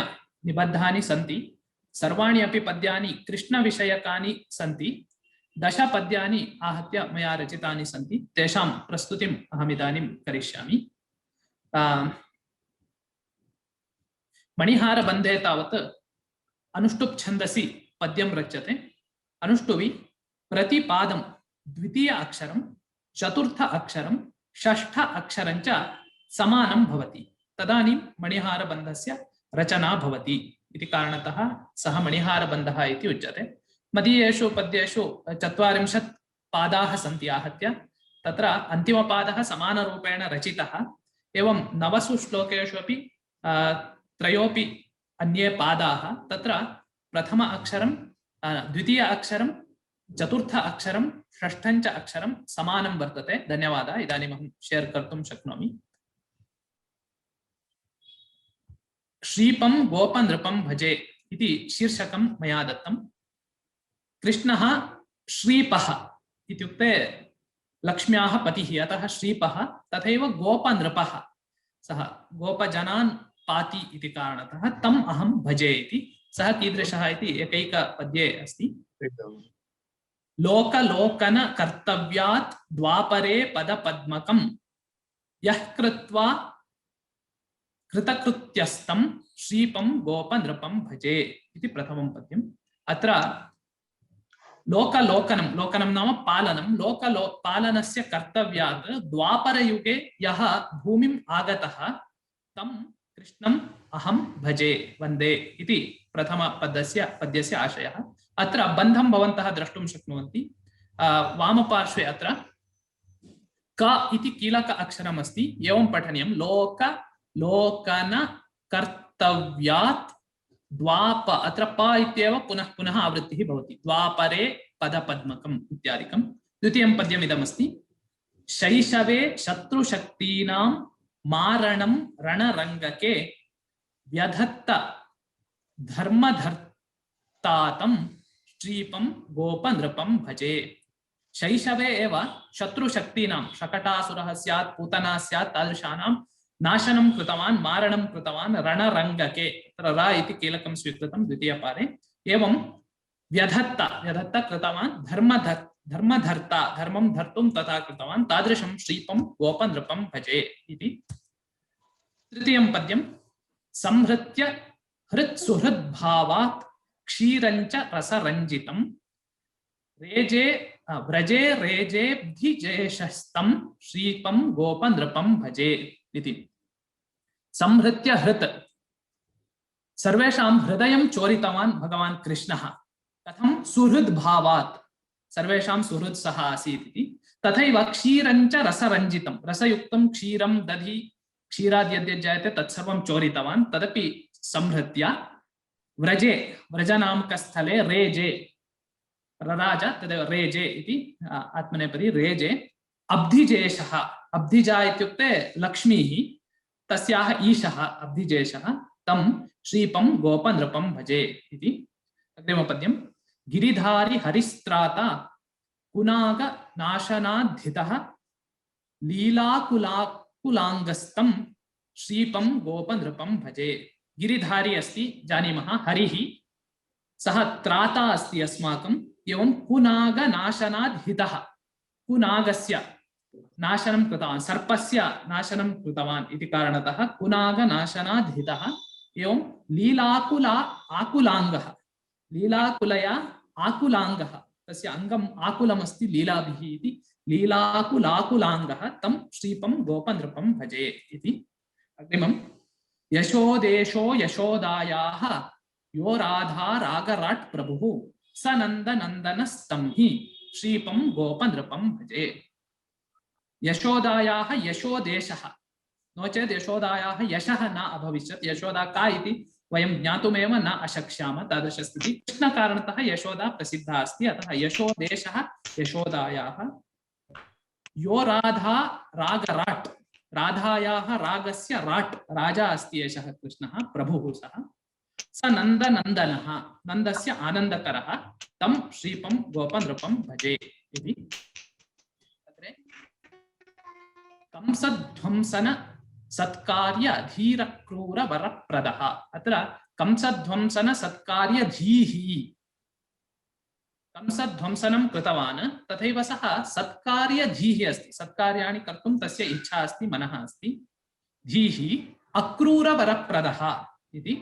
निबद्धानि सन्ति। सर्वाणि अपि पद्यानि कृष्णविषयकानि सन्ति। 10 पद्यानि आहत्य मया रचितानि सन्ति। तेषां प्रस्तुतिम् अहमिदानीं करिष्यामि। मणिहारबन्धे तावत् अनुष्टुप् छन्दसि पद्यं रच्यते। अनुष्टुवि प्रतिपादं द्वितीय अक्षरं, चतुर्थ अक्षरं, षष्ठ अक्षरं च समानं भवति। तदानीं मणिहारबन्धस्य रचना भवति इति कारणतः सः मणिहारबन्धः इति उच्यते। मदीयेषु पद्येषु 40 पादाः सन्ति आहत्य। तत्र अन्तिमपादः समानरूपेण रचितः। एवं 9 श्लोकेषु अपि 3 अन्ये पादाः। तत्र प्रथम अक्षरं, द्वितीय अक्षरं, चतुर्थ अक्षरं, षष्ठं च अक्षरं समानं वर्तते। धन्यवादः। इदानीम् अहं शेर् कर्तुं शक्नोमि। श्रीपं गोपनृपं भजे इति शीर्षकं मया दत्तं। कृष्णः श्रीपः इत्युक्ते लक्ष्म्याः पतिः, अतः श्रीपः। तथैव गोपनृपः, सः गोपजनान् पाति इति कारणतः तम् अहं भजे इति। सः कीदृशः इति एकैकपद्ये अस्ति। लोकलोकन कर्तव्यात् द्वापरे पदपद्मकं यः कृत्वा कृतकृत्यस्तं श्रीपं गोपनृपं भजे इति प्रथमं पद्यम्। अत्र लोकलोकनं, लोकनं नाम पालनं, पालनस्य कर्तव्यात् द्वापरयुगे यः भूमिम् आगतः तं कृष्णम् अहं भजे वन्दे इति प्रथमपद्यस्य आशयः। अत्र बन्धं भवन्तः द्रष्टुं शक्नुवन्ति। वामपार्श्वे अत्र क इति कीलक अक्षरम् अस्ति। एवं पठनीयं, लोकलोकन कर्तव्यात् द्वाप, अत्र प इत्येव पुनः पुनः आवृत्तिः भवति। द्वापरे पदपद्मकम् इत्यादिकं। द्वितीयं पद्यम् इदमस्ति। शैशवे शत्रुशक्तीनां मारणं रणरङ्गके व्यधत्त धर्मधर्तातं श्रीपं गोपनृपं भजे। शैशवे एव शत्रुशक्तीनां, शकटासुरः स्यात्, पूतना स्यात्, तादृशानां नाशनं कृतवान्, मारणं कृतवान् रणरङ्गके। तत्र रा इति कीलकं स्वीकृतं द्वितीयपादे। एवं व्यधत्त, व्यधत्त कृतवान्, धर्मधर्ता धर्मं धर्तुं तथा कृतवान् तादृशं श्रीपं गोपनृपं भजे इति। तृतीयं पद्यं संहृत्य हृत्सुहृद्भावात् क्षीरञ्च रसरञ्जितं रेजे व्रजे रेजेब्धिजेशस्तं श्रीपं गोपनृपं भजे इति। संहृत्य हृत् सर्वेषां हृदयं चोरितवान् भगवान् कृष्णः। कथं? सुहृद्भावात् सर्वेषां सुहृत् सः आसीत् इति। तथैव क्षीरञ्च रसरञ्जितं रसयुक्तं क्षीरं दधि क्षीराद् यद्यद् जायते तत्सर्वं चोरितवान् तदपि संहृत्य व्रजे व्रजनामकस्थले रेजे रराज तदेव रेजे इति आत्मनेपदी रेजे अब्धिजेशः अब्धिजा इत्युक्ते लक्ष्मीः तस्याः ईशः अब्धिजेशः तं श्रीपं गोपनृपं भजे इति। अग्रिमपद्यं गिरिधारी हरिस्त्राता कुनाग नाशनाद्धितः लीलाकुलाकुलाङ्गस्तं श्रीपं गोपनृपं भजे। गिरिधारी अस्ति जानीमः हरिः सः त्राता अस्ति अस्माकम् एवं कुनाग नाशनाद्धितः कुनागस्य नाशनं कृतवान् सर्पस्य नाशनं कृतवान् इति कारणतः कुनाग नाशनाद्धितः एवं लीलाकुला आकुलाङ्गः लीलाकुलया आकुलाङ्गः तस्य अङ्गम् आकुलमस्ति लीलाभिः इति लीलाकुलाकुलाङ्गः तं श्रीपं गोपनृपं भजे इति। अग्रिमं यशोदेशो यशोदायाः यो राधा रागराट् प्रभुः स नन्दनन्दनस्तं हि श्रीपं गोपनृपं भजे। यशोदायाः यशोदेशः नो चेत् यशोदायाः यशः न अभविष्यत् यशोदा का इति वयं ज्ञातुमेव न अशक्ष्याम तादृशस्थितिः कृष्णकारणतः यशोदा प्रसिद्धा अस्ति अतः यशोदेशः यशोदायाः यो राधा रागराट् राधायाः रागस्य राट् राजा अस्ति एषः कृष्णः प्रभुः सः स नन्दनन्दनः नन्दस्य आनन्दकरः तं श्रीपं गोपनृपं भजे इति। कंसध्वंसन सत्कार्य धीर क्रूर वरप्रदः अत्र कंसध्वंसन सत्कार्य धीः कंसध्वंसनं कृतवान् तथैव सः सत्कार्य धीः अस्ति सत्कार्याणि कर्तुं तस्य इच्छा अस्ति मनः अस्ति धीः अक्रूर वरप्रदः इति।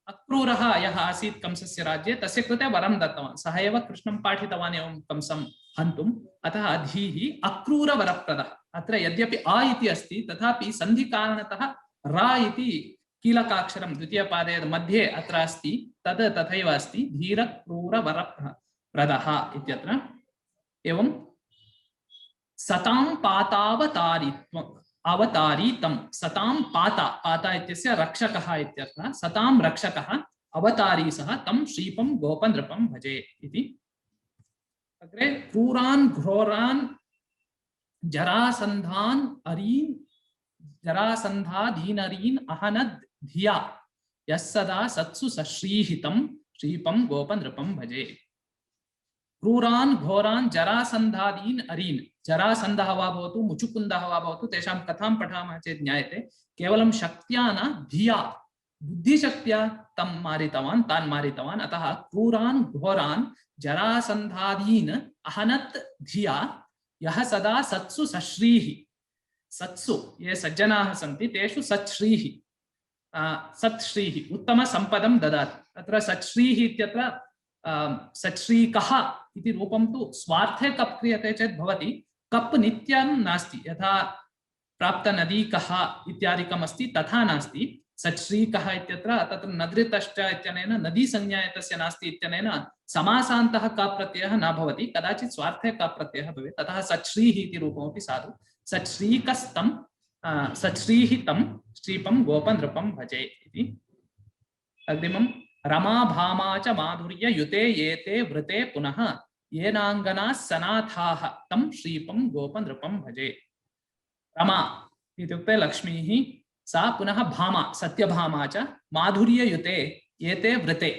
अक्रूरः यः आसीत् कंसस्य राज्ये तस्य कृते वरं दत्तवान् सः एव कृष्णं पाठितवान् एवं कंसं हन्तुम् अतः धीः अक्रूर वरप्रदः। अत्र यद्यपि अ इति अस्ति तथापि सन्धिकारणतः रा इति कीलकाक्षरं द्वितीयपादे मध्ये अत्र अस्ति तद् तथैव अस्ति धीर क्रूर वरप्रदः इत्यत्र। एवं सतां पातावतारित्वम् अवतारीतं सतां पाता पाता इत्यस्य रक्षकः इत्यर्थः सतां रक्षकः अवतारी सः तं श्रीपं गोपनृपं भजे इति। अग्रे क्रूरान् घोरान् जरासन्धादीनरीन् अहनद् धिया यः सदा सत्सु सश्रीहितं श्रीपं गोपनृपं भजे। क्रूरान् घोरान् जरासन्धादीन् अरीन् जरासन्धः वा भवतु मुचुकुन्दः वा भवतु तेषां कथां पठामः चेत् ज्ञायते केवलं शक्त्या न धिया बुद्धिशक्त्या तं मारितवान् तान् मारितवान् अतः क्रूरान् घोरान् जरासन्धादीन् अहनत् धिया यः सदा सत्सु सश्रीः सत्सु ये सज्जनाः सन्ति तेषु सत्श्रीः सत्श्रीः उत्तमसम्पदं ददाति। अत्र सत्श्रीः इत्यत्र सत्श्रीकः इति रूपं तु स्वार्थे कप् क्रियते चेत् भवति कप् नित्यं नास्ति यथा प्राप्तनदीकः इत्यादिकम् अस्ति तथा नास्ति सत्श्रीकः इत्यत्र तत्र नदृतश्च इत्यनेन नदीसंज्ञा एतस्य नास्ति इत्यनेन समासान्तः कप् प्रत्ययः न भवति कदाचित् स्वार्थे कप् प्रत्ययः भवेत् अतः सत्श्रीः इति रूपमपि साधु सत्श्रीकस्तं सत्श्रीः तं श्रीपं गोपनृपं भजे इति। अग्रिमं रमा भामा च माधुर्य युते येते वृते पुनः येनाङ्गनाः सनाथाः तं श्रीपं गोपनृपं भजे। रमा इत्युक्ते लक्ष्मीः सा पुनः भामा सत्यभामा च माधुर्ययुते येते वृते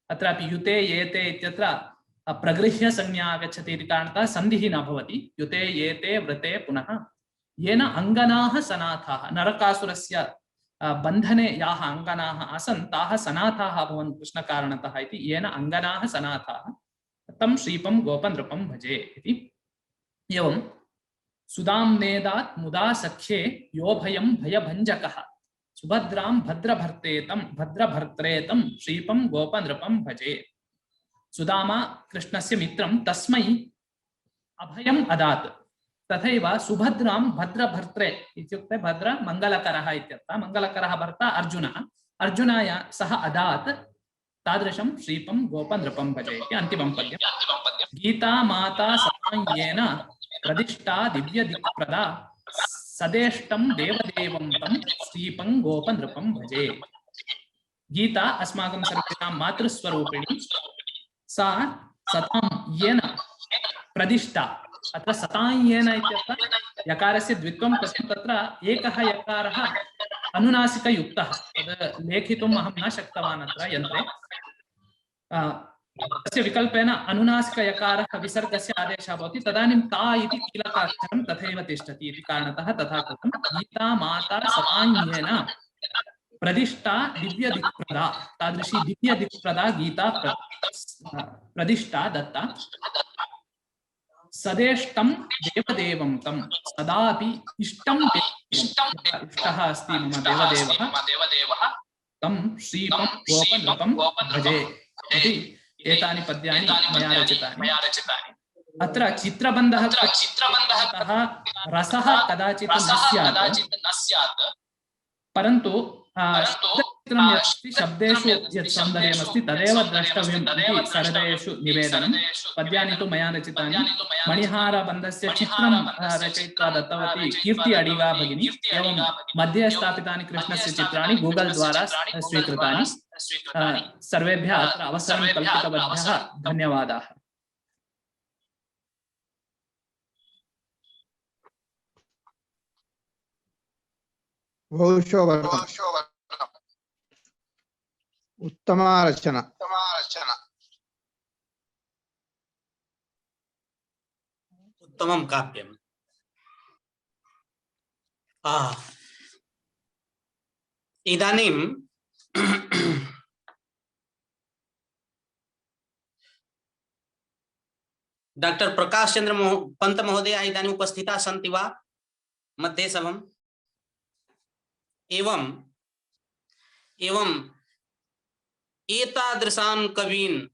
अत्रापि युते येते इत्यत्र प्रगृह्य संज्ञा आगच्छति इति कारणतः सन्धिः न भवति युते येते वृते पुनः येन अङ्गनाः सनाथाः नरकासुरस्य बन्धने याः अङ्गनाः आसन् ताः सनाथाः अभवन् कृष्णकारणतः इति येन अङ्गनाः सनाथाः तं श्रीपं गोपनृपं भजे इति। एवं सुदाम्नेदात् मुदा सख्ये यो भयं भयभञ्जकः सुभद्रां भद्रभर्त्रेतं श्रीपं गोपनृपं भजे। सुदामा कृष्णस्य मित्रं तस्मै अभयम् अदात्, तथैव सुभद्रां भद्रभर्त्रे इत्युक्ते भद्र मङ्गलकरः इत्यर्थः, मङ्गलकरः भर्ता अर्जुनः, अर्जुनाय सः अदात् तादृशं श्रीपं गोपनृपं भजे इति अन्तिमं पद्यं। गीता माता सतायेन प्रदिष्टा दिव्यदिक्प्रदा सदेष्टं देवदेवं तं श्रीपं गोपनृपं भजे। गीता अस्माकं सर्वेषां मातृस्वरूपिणी, सा सतां येन प्रतिष्ठा। अत्र सतां येन इत्यर्थः यकारस्य द्वित्वं कृतं, तत्र एकः यकारः अनुनासिकयुक्तः, तद् लेखितुम् अहं न शक्तवान् अत्र यन्त्रे। तस्य विकल्पेन अनुनासिकयकारः विसर्गस्य आदेशः भवति, तदानीं ता इति कीलकाक्षरं तथैव तिष्ठति इति कारणतः तथा कृतं। गीता माता सतां येन प्रतिष्ठा दिव्यदिक्प्रदा, तादृशी दिव्यदिक्प्रदा गीता प्रतिष्ठा दत्ता। सदेष्टं देवदेवं तं, सदापि इष्टं इष्टः अस्ति मम देवदेवः, तं श्रीपं गोपनृपं भजे इति एतानि पद्यानि मया रचितानि। अत्र चित्रबन्धः रसः कदाचित् न स्यात्, परन्तु शब्देषु यत् सौन्दर्यमस्ति तदेव द्रष्टव्यम् इति सरदेषु निवेदनं। पद्यानि तु मया रचितानि। मणिहारबन्धस्य चित्रं रचयित्वा दत्तवती कीर्ति अडिगा भगिनी। एवं मध्ये स्थापितानि कृष्णस्य चित्राणि गूगल द्वारा स्वीकृतानि। सर्वेभ्यः अत्र अवसरं कल्पितवद्भ्यः धन्यवादाः। बहुशोभनम्, उत्तमा रचना। उत्तमं काव्यम्। इदानीं डॉक्टर प्रकाश चंद्र पंत महोदय इदानीम् उपस्थिताः सन्ति वा मध्ये सभम्? एवं एतादृशान् कवीन्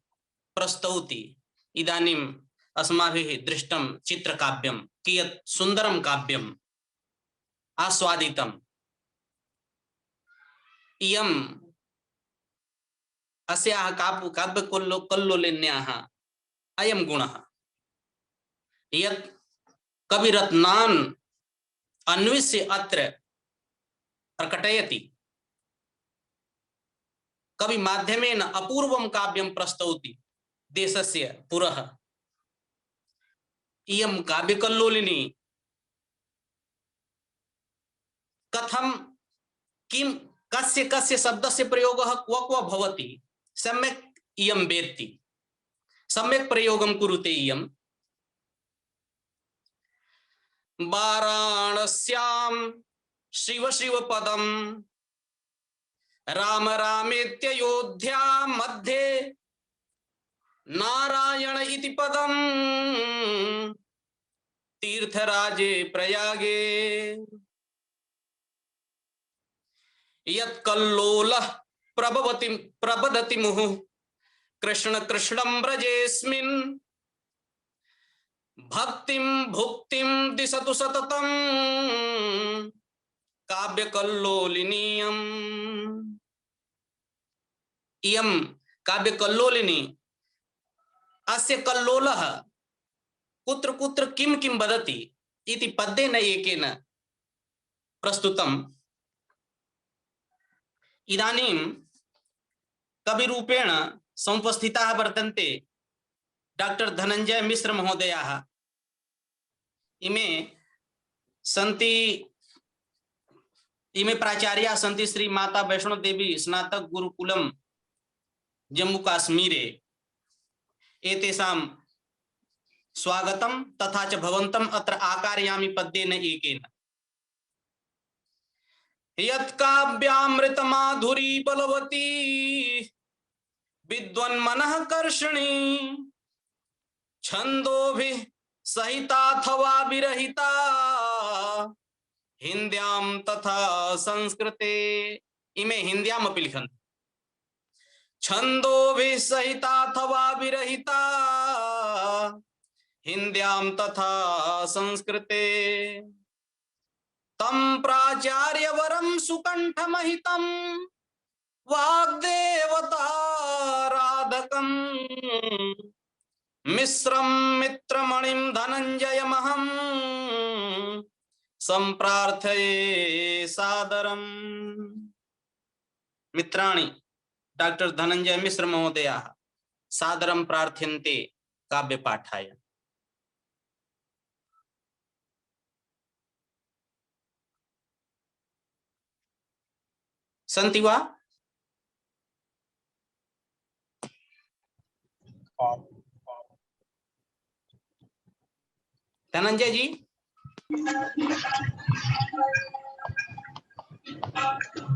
प्रस्तौति। इदानीम् अस्माभिः दृष्टं चित्रकाव्यं, कियत् सुन्दरं काव्यम्, आस्वादितम्। इयम् अस्याः काव्यकल्लोलिन्याः अयं गुणः यत् कविरत्नान् अन्विष्य अत्र प्रकटयति। कवि माध्यमेन अपूर्वं काव्यं प्रस्तौति देशस्य पुरः। इयं काव्यकल्लोलिनी कथं किं कस्य कस्य शब्दस्य प्रयोगः क्व क्व भवति सम्यक् इयं वेत्ति, सम्यक् प्रयोगं कुरुते। इयं वाराणस्यां शिव शिव पदं राम रामेत्ययोध्या मध्ये नारायण इति पदं तीर्थराजे प्रयागे यत्कल्लोलः प्रबदति मुहुः कृष्ण कृष्णं व्रजेस्मिन् भक्तिं भुक्तिं दिशतु सततं काव्यकल्लोलिनीयम्। इयं काव्यकल्लोलिनी अस्य कल्लोलः कुत्र कुत्र किं किं वदति इति पद्येन एकेन प्रस्तुतम्। इदानीं कविरूपेण समुपस्थिताः वर्तन्ते डॉक्टर धनंजय मिश्र महोदयाः। इमे प्राचार्याः सन्ति श्री माता वैष्णो देवी स्नातक गुरुकुलम जम्मू काश्मीरे। एतेषां स्वागतं तथा च भवन्तम् अत्र आकारयामि पद्येन एकेन। छंदोभिः सहिताथवा विरहिता हिन्द्यां तथा संस्कृते। इमे हिन्द्याम् अपि लिखन्ति। छंदोभिः सहिताथवा विरहिता हिन्द्यां तथा संस्कृते। तं प्राचार्यवरं सुकण्ठमहितं वाग्देवताराधकं मिश्रं मित्रमणिं धनञ्जयमहं संप्रार्थये सादरम्। मित्राणि डॉक्टर धनंजय मिश्र महोदयाः सादरं प्रार्थ्यन्ते काव्यपाठाय। सन्ति वा? धनंजय जी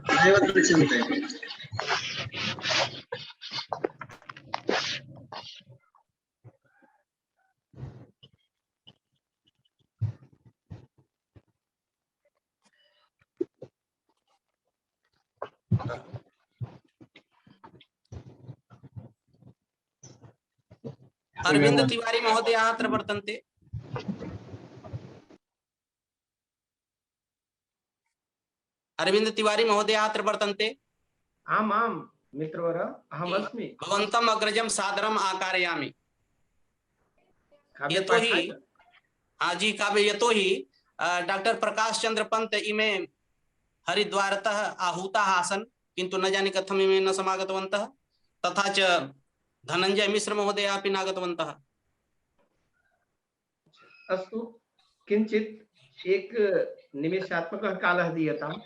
नैव दृश्यन्ते। अरविंद तिवारी महोदयाः अत्र वर्तन्ते। अरविंद तिवारी महोदयाः अत्र वर्तन्ते। आम् आम् मित्रवर अहमस्मि। भवन्तम् अग्रजं सादरम् आकारयामि। यतोहि जी काव्य यतोहि डॉक्टर प्रकाश चंद्र पंत इमे हरिद्वारतः आहूताः आसन्, किन्तु न जाने कथम् इमे न समागतवन्तः। तथा च धनंजय मिश्र महोदय अपि नागतवन्तः। अस्तु, किञ्चित् एक निमेषात्मकः कालः दीयताम्।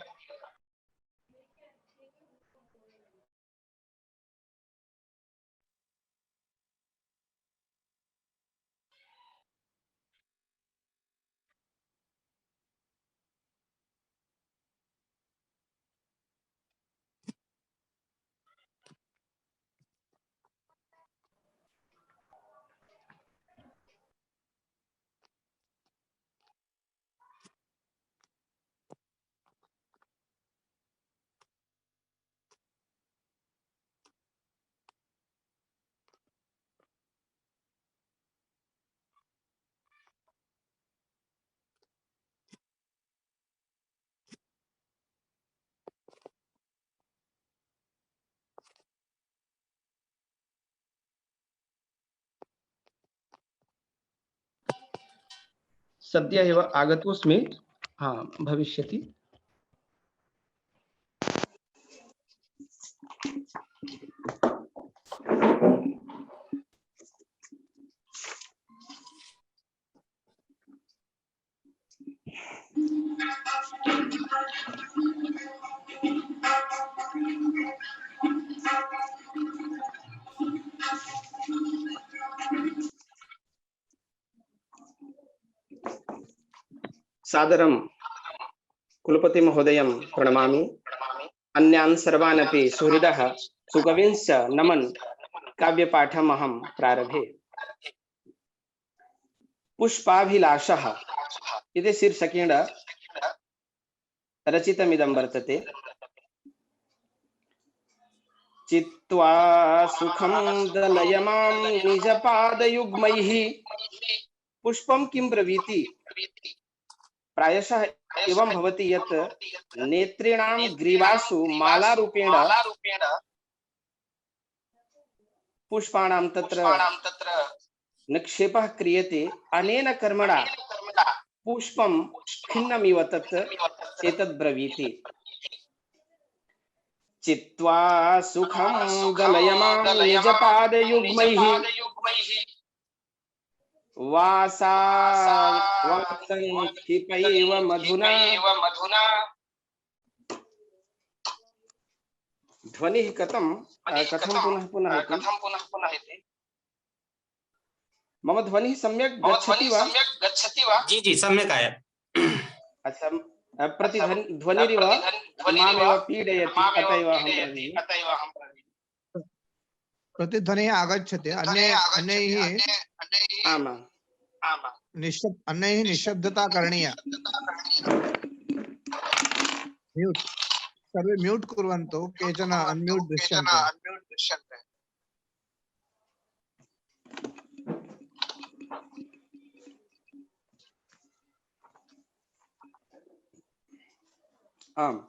सद्यः एव आगतोऽस्मि। भविष्यति। सादरं कुलपति महोदयं प्रणमामि। अन्यान् सर्वान् अपि सुहृदः सुकवींश्च नमन् काव्यपाठम् अहं प्रारभे। पुष्पाभिलाषः इति शीर्षकेण रचितमिदं वर्तते। चित्वा सुखं दलयमां निजपादयुग्मैः पुष्पं किं ब्रवीति। प्रायशः एवं भवति यत् नेत्रीणां ग्रीवासु मालारूपेण पुष्पाणां तत्र निक्षेपः क्रियते। अनेन कर्मणा पुष्पं खिन्नमिव तत् एतद् ब्रवीति। चित्वा सुखं दलयमां निजपादयुग्मैः वासावक्षिपैव मधुना। ध्वनिः कथं पुनः पुनः इति। मम ध्वनिः सम्यक् गच्छति वा? जी सम्यक् आयाति। अच्छा, प्रतिध्वनिरिव मामेव पीडयति, अत एव अहं प्रतिध्वनिः आगच्छति। अन्यैः आमां अन्यैः निःशब्दता करणीया। म्यूट्, सर्वे म्यूट् कुर्वन्तु, केचन अन्म्यूट् दृश्यन्ते। आम्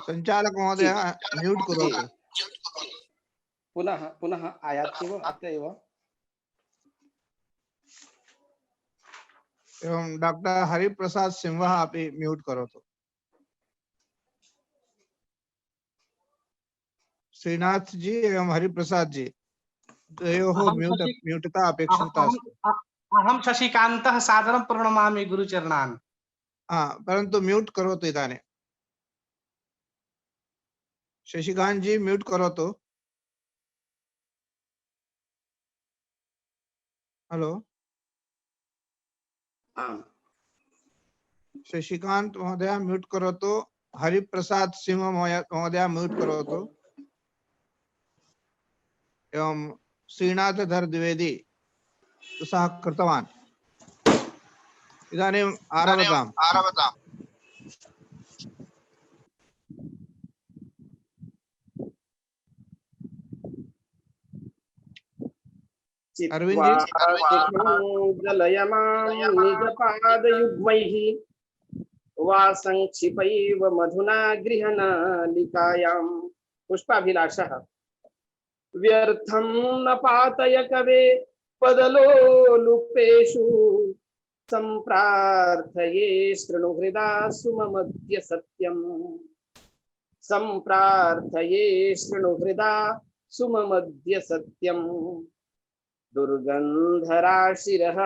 संचालक महोदय म्यूट् करोतु। पुनः पुनः आयाति वा अत एव। एवं डॉक्टर हरिप्रसाद सिंह अपि म्यूट् करोतु। श्रीनाथ जी एवं हरिप्रसाद जी द्वयोः म्यूटता अपेक्षिता अस्ति। अहं शशिकान्तः सादरं प्रणमामि गुरुचरणान्। परन्तु म्यूट् करोतु इदानीं। शशिकांत जी म्यूट करोतु। हेलो शशिकांत महोदय म्यूट करोतु। हरिप्रसाद सिंह महोदय म्यूट करोतु। एवं श्रीनाथधर द्विवेदी सः कृतवान्। इदानीम् आरभताम्। अरविंद जी जलयमां निजपादयुग्मैः वा संक्षिपैव मधुना गृहनालिकायां। पुष्पाभिलाषः व्यर्थं न पातय कवे पदलोलुपेषु सम्प्रार्थये शृणु हृदा सुममद्य सत्यम्। सम्प्रार्थये शृणु हृदा सुममद्य सत्यम्। दुर्गन्धराशिरः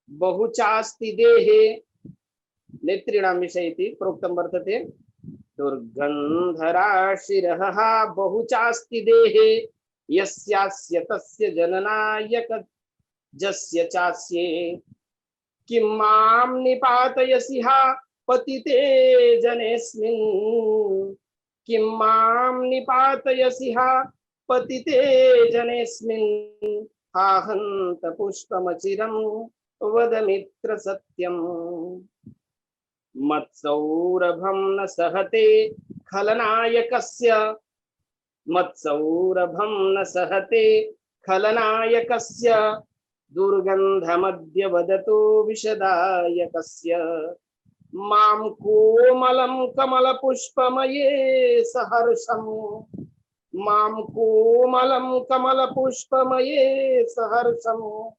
बहुचास्ति देहे नेत्रीणां विषये इति प्रोक्तं वर्तते। दुर्गन्धराशिरः बहुचास्ति देहे यस्यास्य तस्य जननायक जस्य चास्ये। किं मां निपातयसि हा पतिते जनेऽस्मिन्। किं मां निपातयसि हा पतिते जनेऽस्मिन्। आहन्त पुष्पमचिरं वद मित्र सत्यम्। मत्सौरभं न सहते खलनायकस्य। मत्सौरभं न सहते खलनायकस्य। दुर्गन्धमद्य वदतु विषदायकस्य। मां कोमलं कमलपुष्पमये सहर्षम्। मां कोमलं कमलपुष्पमये सहर्षम्।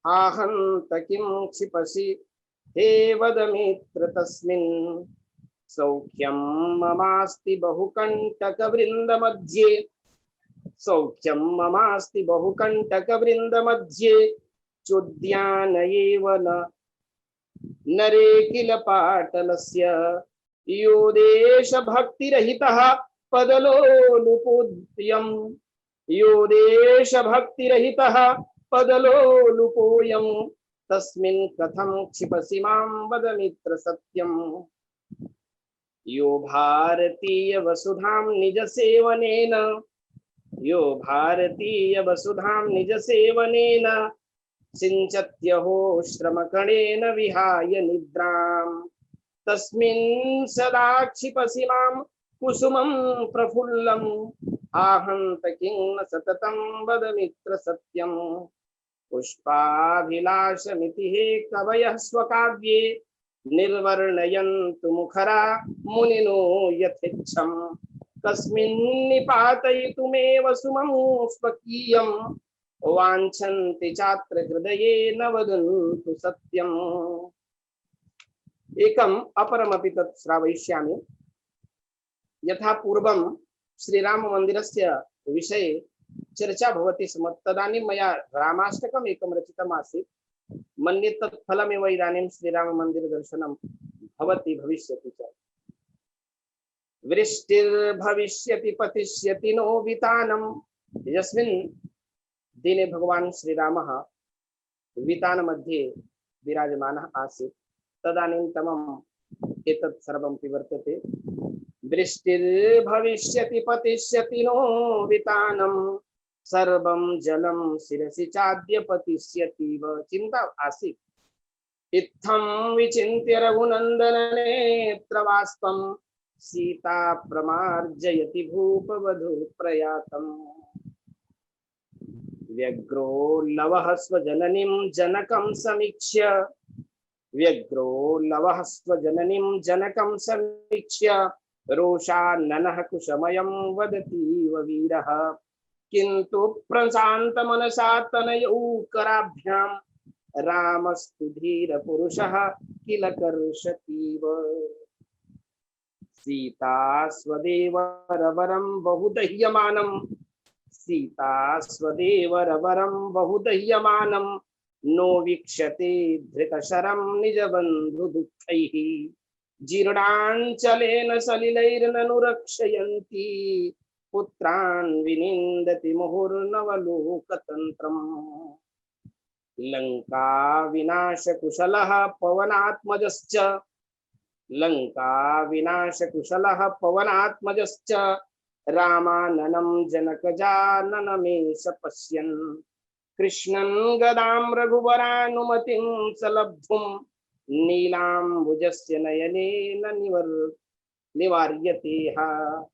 आहन्त किं क्षिपसि हे वद मित्र तस्मिन्। सौख्यं ममास्ति बहुकण्टकवृन्दमध्ये। सौख्यं ममास्ति बहुकण्टकवृन्दमध्ये। चोद्यानयेव नरे किल पाटलस्य। यो देशभक्तिरहितः पदलोलुपोऽयम्। यो देशभक्तिरहितः पदलोलुपोऽयम्। तस्मिन् कथं क्षिपसि मां वद मित्र सत्यम्। यो भारतीय वसुधां निजसेवनेन। यो भारतीय वसुधां निजसेवनेन। सिञ्चत्यहो श्रमकणेन विहाय निद्राम्। तस्मिन् सदा क्षिपसि मां कुसुमं प्रफुल्लम्। आहन्त किं न सततं वद मित्र सत्यम्। पुष्पाभिलाषमिति हे कवयः स्वकाव्ये। निर्वर्णयन्तु मुखरा मुनिनो यथेच्छम्। कस्मिन् निपातयितुमेव सुमं स्वकीयम्। वाञ्छन्ति चात्र हृदये न वदन्तु सत्यम्। एकम् अपरमपि तत् श्रावयिष्यामि। यथा पूर्वं श्रीराम मन्दिरस्य विषये चर्चा भवति स्म, तदानीं मया रामाष्टकम् एकं रचितम् आसीत्। मन्ये तत् फलमेव इदानीं श्रीराम मन्दिर दर्शनं भवति भविष्यति च। वृष्टिर्भविष्यति पतिष्यति नो वितानम्। यस्मिन् दिने भगवान् श्रीरामः वितान मध्ये विराजमानः आसीत्, तदानीन्तमम् एतत् सर्वमपि वर्तते। वृष्टिर्भविष्यति पतिष्यति नो वितानम्। सर्वं जलं शिरसि चाद्य पतिष्यतीव। चिंता आसीत्। इत्थं विचिन्त्य रघुनन्दन नेत्रबाष्पं सीता प्रमार्जयति भूपवधू प्रयातम्। व्यग्रो लवः स्वजननीं जनकं समीक्ष्य, व्यग्रो लवः स्वजननीं जनकं समीक्ष्य, रोषाननः कुशमयं वदतीव वीरः। किन्तु प्रशान्तमनसा तनयौ कराभ्यां रामस्तु धीरपुरुषः किल कर्षतीव। सीता स्वदेवरवरं बहुदह्यमानं, सीता स्वदेवरवरं बहुदह्यमानं, नो वीक्षते धृतशरं निजबन्धुदुःखैः। जीर्णाञ्चलेन सलिलैर्ननु रक्षयन्ती, पुत्रान् विनिन्दति मुहुर्नवलोकतन्त्रम्। लंका विनाश कुशलः पवनात्मजश्च, लंका विनाश कुशलः पवनात्मजश्च, रामाननं जनकजाननमेष पश्यन्। कृष्णं गदां रघुवरानुमतिं सलब्धुं, नीलाम्बुजस्य नयनेन निवार्यते हा।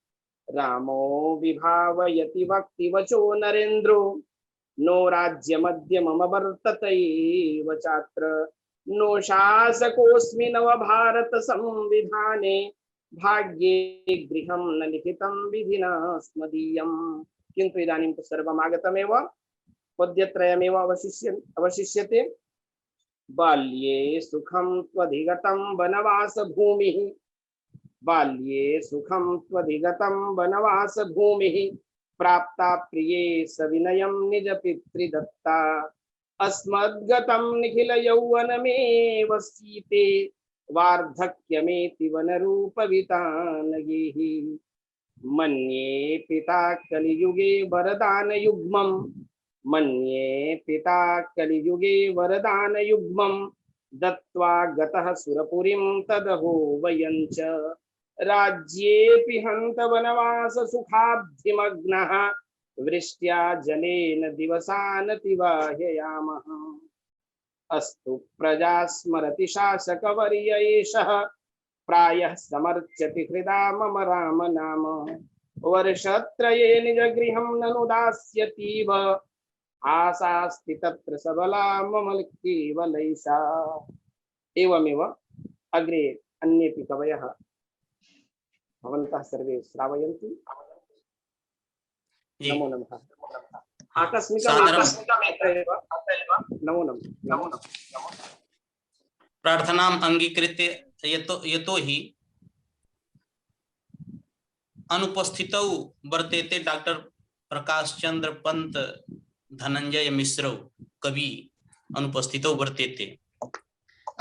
रामो विभावयति भक्तिवचो नरेन्द्रो, नो राज्यमद्य मम वर्ततैव चात्र। नो शासकोऽस्मि नवभारत संविधाने, भाग्ये गृहं न लिखितं विधिना स्मदीयम्। किन्तु इदानीं तु सर्वमागतमेव, पद्यत्रयमेव अवशिष्यते। बाल्ये सुखं त्वधिगतं वनवासभूमिः, बाल्ये सुखं त्वधिगतं वनवासभूमिः, प्राप्ता प्रिये सविनयं निज पितृदत्ता। अस्मद्गतं निखिल यौवनमेव सीते, वार्धक्यमेति वनरूपवितानगेहि। मन्ये पिता कलियुगे वरदानयुग्मं, मन्ये पिता कलियुगे वरदानयुग्मं, दत्त्वा गतः सुरपुरीं तदहो वयञ्च। राज्येऽपि हन्त वनवास सुखाब्धिमग्नः, वृष्ट्या जलेन दिवसानतिवाहयामः। अस्तु प्रजा स्मरति शासकवर्य एषः, प्रायः समर्च्यति हृदा मम राम नाम। वर्षत्रये निजगृहं ननु दास्यतीव, आशास्ति तत्र सबला मम केवलैषा। एवमेव अग्रे अन्येऽपि कवयः भवन्तः सर्वे श्रावयन्तु। नमो नमः। आकस्मिकमेव नमो नमः। प्रार्थनाम् अंगीकृत्य यतो हि अनुपस्थितौ वर्तेते डॉक्टर प्रकाश चंद्र पंत धनंजय मिश्रौ कवि अनुपस्थितौ वर्तेते।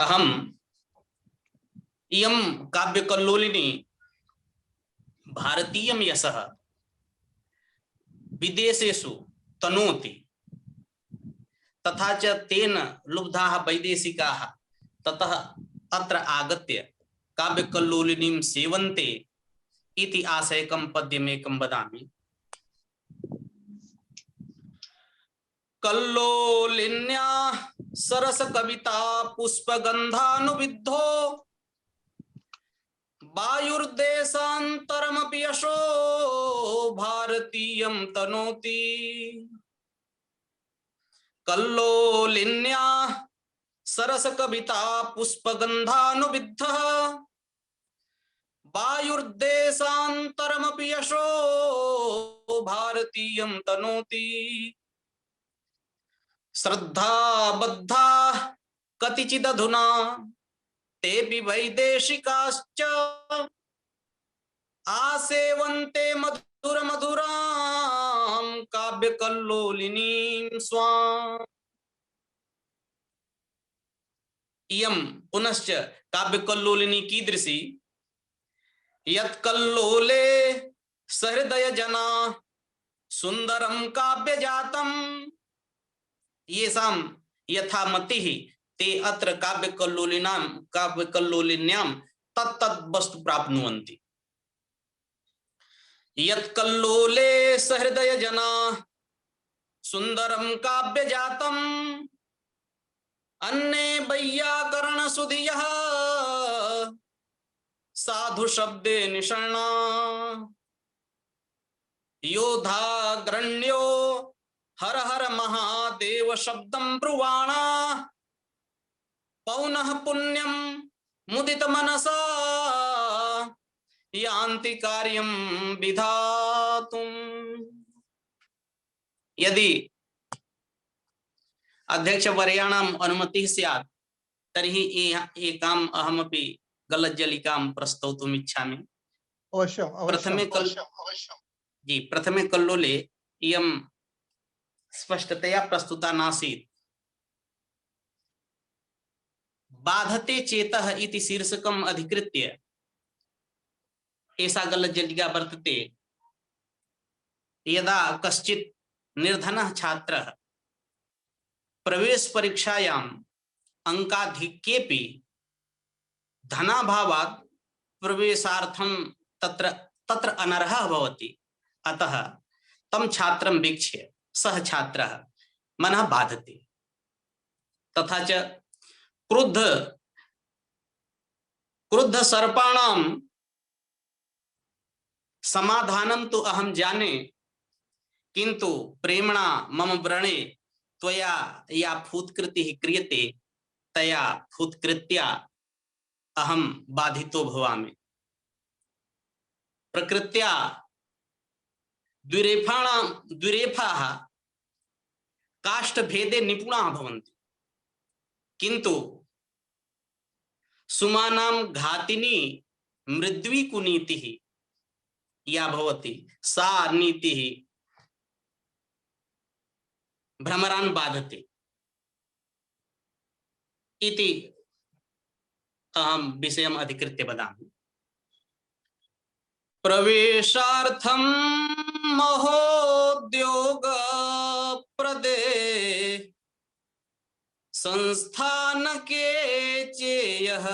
अहम इयं काव्यकल्लोलिनी भारतीयं यशः विदेशेषु तनोति, तथा च तेन लुब्धाः वैदेशिकाः ततः अत्र आगत्य काव्यकल्लोलिनीं सेवन्ते इति आशयकं पद्यमेकं वदामि। कल्लोलिन्या सरस कविता पुष्पगन्धानुविद्धो, वायुर्देशान्तरमपि यशो भारतीयं तनोति। कल्लोलिन्या सरस कविता पुष्पगन्धानुविद्धः, वायुर्देशान्तरमपि यशो भारतीयं तनोति। श्रद्धा बद्धा कतिचिदधुना तेऽपि वैदेशिकाश्च, आसेवन्ते मधुर मधुरां काव्यकल्लोलिनीं स्वाम्। इयं पुनश्च काव्यकल्लोलिनी कीदृशी, यत्कल्लोले सहृदय जना सुंदरं काव्यजातं, येषां यथा मतिः ते अत्र काव्यकल्लोलिन्यां तत्तद् वस्तु प्राप्नुवन्ति। यत्कल्लोले सहृदय जना सुंदरम काव्य जातम अन्ने वैयाकरण सुधियः साधु शब्दे निषण्णा योधाग्रण्यो हर हर महादेव शब्दं ब्रुवाणा पौनः पुण्यं मुदित मनसा यान्ति कार्यं विधातुम्। यदि अध्यक्ष वर्याणाम् अनुमतिः स्यात् तर्हि एकाम् अहमपि गलज्जलिकां प्रस्तौतुम् इच्छामि। प्रथमे कल्लोले इयं स्पष्टतया प्रस्तुता नासीत्। बाधते चेतः इति शीर्षकम् अधिकृत्य एषा गलज्जलिका वर्तते। यदा कश्चित् निर्धनः छात्रः प्रवेश परीक्षायाम् अंकाधिक्येपि धनाभावात् प्रवेशार्थं तत्र अनर्हः भवति। अतः तं छात्रं वीक्ष्य सः छात्रः मनः बाधते। तथा च क्रुद्ध सर्पाणां समाधानं तु अहं जाने, किन्तु प्रेम्णा मम व्रणे त्वया या फूत्कृतिः क्रियते तया फूत्कृत्या अहं बाधितो भवामि। प्रकृत्या द्विरेफाः काष्ठभेदे निपुणाः भवन्ति, किन्तु सुमानां घातिनी मृद्वी कुनीतिः या भवति सा नीतिः भ्रमरान् बाधते इति अहं विषयम् अधिकृत्य वदामि। प्रवेशार्थं महोद्योग प्रदे संस्थानके चेयः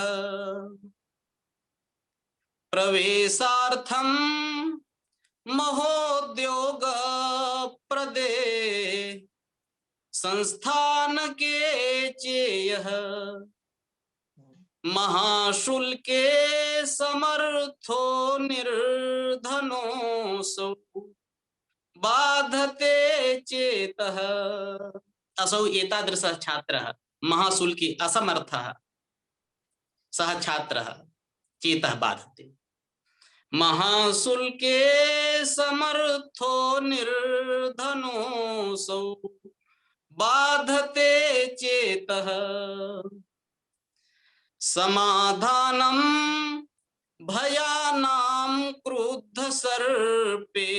प्रवेशार्थं महोद्योग प्रदे संस्थानके चेयः महाशुल्के समर्थो निर्धनोऽसौ बाधते चेतः। असौ एतादृशः छात्रः महाशुल्के असमर्थः सः छात्रः चेतः बाधते। महाशुल्के समर्थो निर्धनोऽसौ बाधते चेतः समाधानं भयानां क्रुद्ध सर्पेभ्यस्त्वहं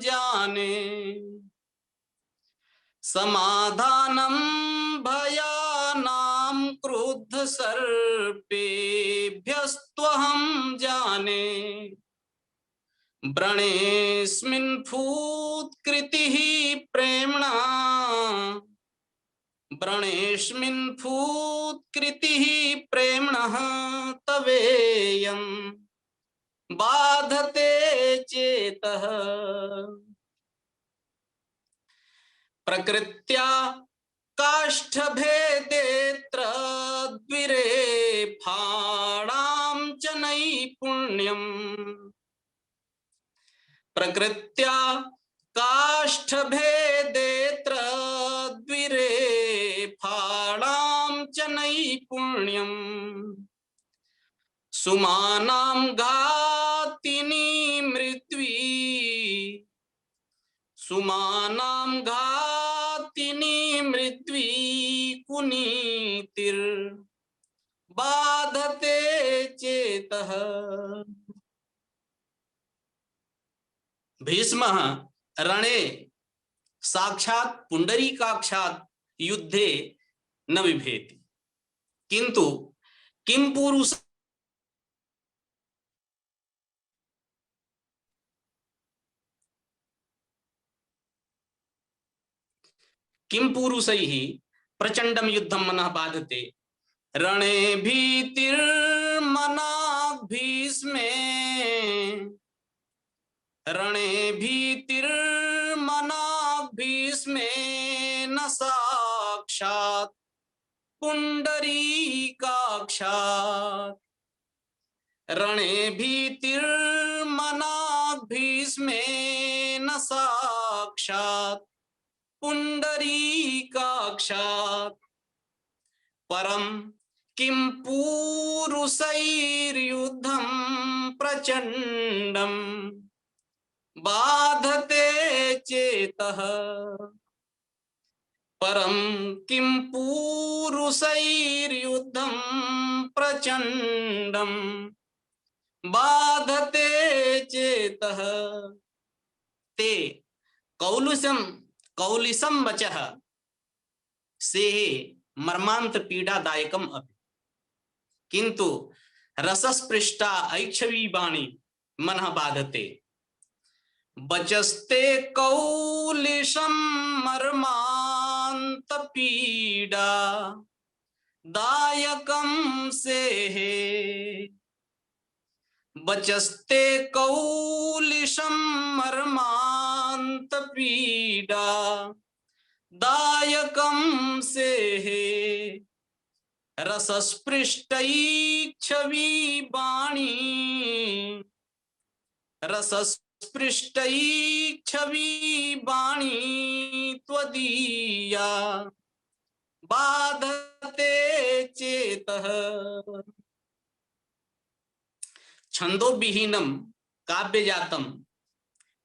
जाने समाधानं भयानां क्रुद्ध सर्पेभ्यस्त्वहं जाने व्रणेऽस्मिन् फूत्कृतिः प्रेम्णा व्रणेऽस्मिन् फूत्कृतिः प्रेम्णः तवेयं बाधते चेतः प्रकृत्या काष्ठभेदेऽत्र द्विरेफाणां च नैपुण्यम् प्रकृत्या काष्ठभेदेऽत्र द्विरेफाणां च नैपुण्यम् सुमानां घातिनी मृद्वी सुमानां घातिनी मृद्वी कुनीतिर् बाधते चेतः। भीष्मः रणे साक्षात् पुंडरीकाक्षात् युद्धे न बिभेति, किंतु किं पुरुष किं पुरुषैः प्रचंडं युद्धं मनः बाधते रणे भीतिर्मना भीष्मे रणे भीतिर्मना भीष्मेन साक्षात् पुंडरीकाक्षात्। रणे भीतिर्मना भीष्मेन साक्षात् पुंडरीकाक्षात्। परम किं पूरुषैर्युद्धं प्रचंडं बाधते चेतः। परम किं पूरुषैर्युद्धं प्रचंडं बाधते चेतः। ते कौलिसं वचः से मर्मांत पीड़ादायकम अपि किंतु रसस्पृष्टा ऐक्षवी वाणी मनः बाधते। वचस्ते कौलिशं मर्मांत पीड़ा दायकम सेहे। वचस्ते कौलिशं मर्मांत पीड़ा दायकम सेहे। रसस्पृष्टैक्षवी वाणी रसस्पृष्टैक्षवी वाणी त्वदीया बाधते चेतः। छंदोविहीनं काव्यजातं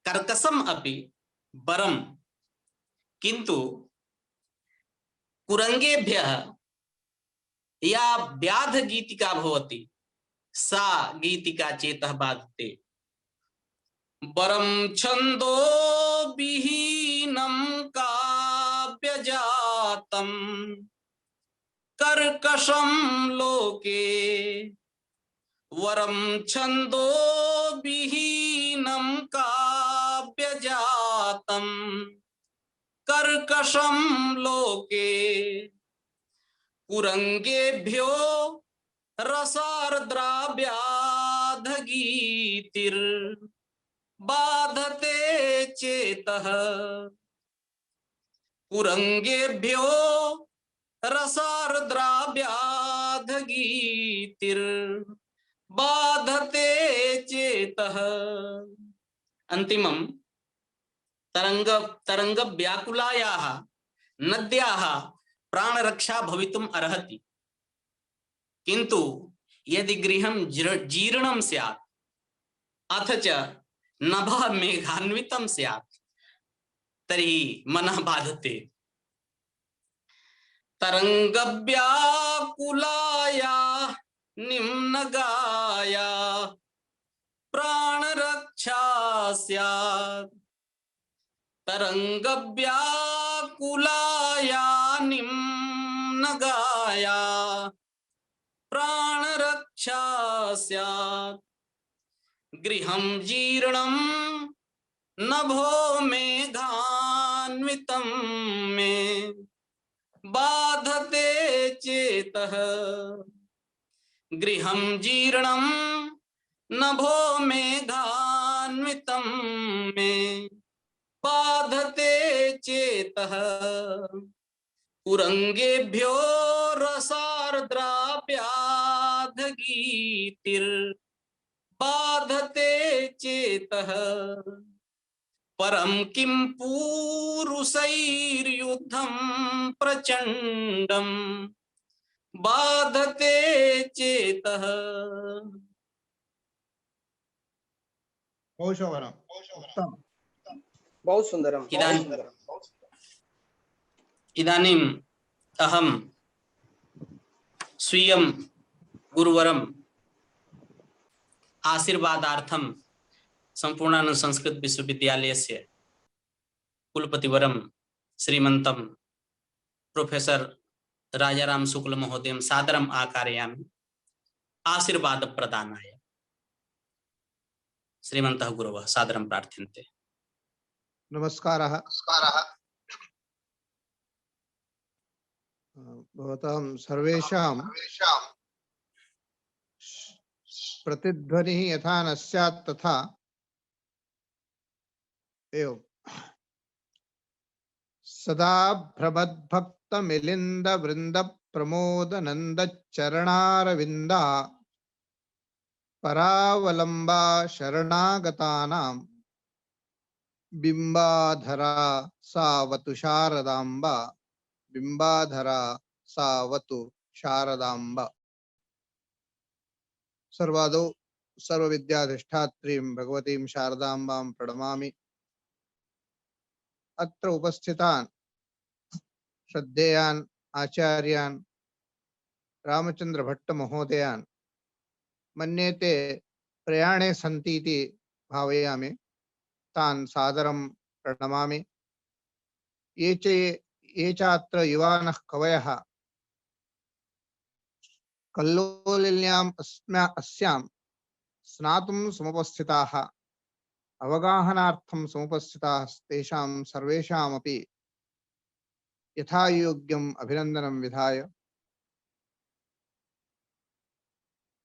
कर्कशम् अपि वरं किंतु कुरंगेभ्यः या व्याध गीतिका भवति सा गीतिका चेतः बाधते। वरं छंदो विहीनं काव्यजातं कर्कशं लोके। वरं छंदो विहीनं काव्यजातं कर्कशं लोके। कुरंगेभ्यो रसार्द्राव्याधगीतिर् बाधते चेतः। कुरंगेभ्यो रसार्द्राव्याधगीतिर् बाधते चेतः। अंतिमं तरंग व्याकुलायाः नद्याः प्राणरक्षा भवितुम् अर्हति किंतु यदि गृहं जीर्णं स्यात् अथ च नभः मेघान्वितं स्यात् तर्हि मनः बाधते। तरंगव्याकुलाया निम्नगाया प्राणरक्षा स्यात्। तरंगव्याकुलाया निम्नगाया प्राणरक्षा स्यात्। गृहं जीर्णं नभो मेघान्वितं मे बाधते चेतः। गृहं जीर्णं नभो मेघान्वितं मे बाधते चेतः। कुरंगेभ्यो रसार्द्राव्याधगीतिर् बाधते चेतः। परम किं पूरुषैर्युद्धं प्रचंडं बाधते चेतः। कौशवरम उत्तम। बहुत सुंदरम। इदानीम् अहं स्वीयं गुरुवरम् आशीर्वादार्थं संपूर्णानंद संस्कृत विश्वविद्यालयस्य कुलपतिवरं श्रीमन्तं प्रोफेसर राजाराम शुक्ल महोदयं सादरम् आकारयामि आशीर्वाद प्रदानाय। श्रीमन्तः गुरवः सादरं प्रार्थ्यन्ते। नमस्कारः। भवतां सर्वेषां प्रतिध्वनिः यथा न स्यात् तथा एवं सदा भ्रमद्भक्त मिलिंद वृंद प्रमोद नंद चरणारविंदा परावलंबा शरणागतानां बिंबाधरा सावतु शारदांबा बिंबाधरा सावतु शारदांबा। सर्वादौ सर्वविद्याधिष्ठात्रीं भगवतीं शारदांबां प्रणमामि। अत्र उपस्थितान् श्रद्धेयान् आचार्यान् रामचंद्र भट्ट महोदयान् मन्ये ते प्रयाणे सन्ति इति भावयामि। तान् सादरं प्रणमामि। ये चात्र युवानः कवयः कल्लोलिन्याम् अस्यां स्नातुं समुपस्थिताः अवगाहनार्थं समुपस्थिताः तेषां सर्वेषामपि यथायोग्यम् अभिनन्दनं विधाय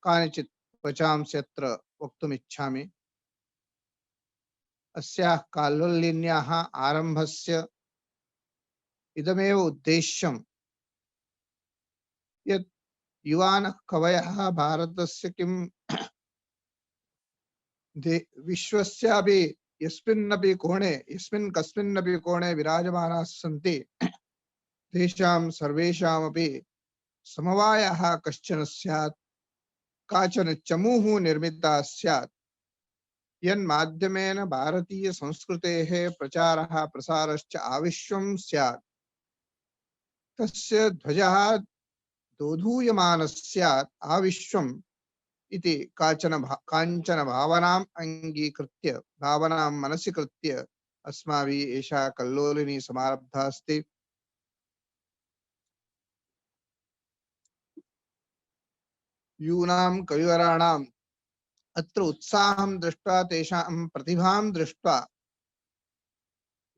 कानिचित् वचांसि अत्र वक्तुमिच्छामि। अस्याः काल्लोलिन्याः आरम्भस्य इदमेव उद्देश्यं यत् युवानः कवयः भारतस्य किं विश्वस्यापि यस्मिन्नपि कोणे यस्मिन् कस्मिन्नपि कोणे विराजमानाः सन्ति तेषां सर्वेषामपि समवायः कश्चन स्यात्, काचन चमूः निर्मिता स्यात्, यन्माध्यमेन भारतीय संस्कृतेः प्रचारः प्रसारश्च आविश्वं स्यात्। तस्य ध्वजः दोधूयमानः स्यात् आविश्वम् इति काञ्चन भावनाम् अङ्गीकृत्य भावनां मनसि कृत्य अस्माभिः एषा कल्लोलिनी समारब्धा अस्ति। यूनां कविवराणाम् अत्र उत्साहं दृष्ट्वा तेषां प्रतिभां दृष्ट्वा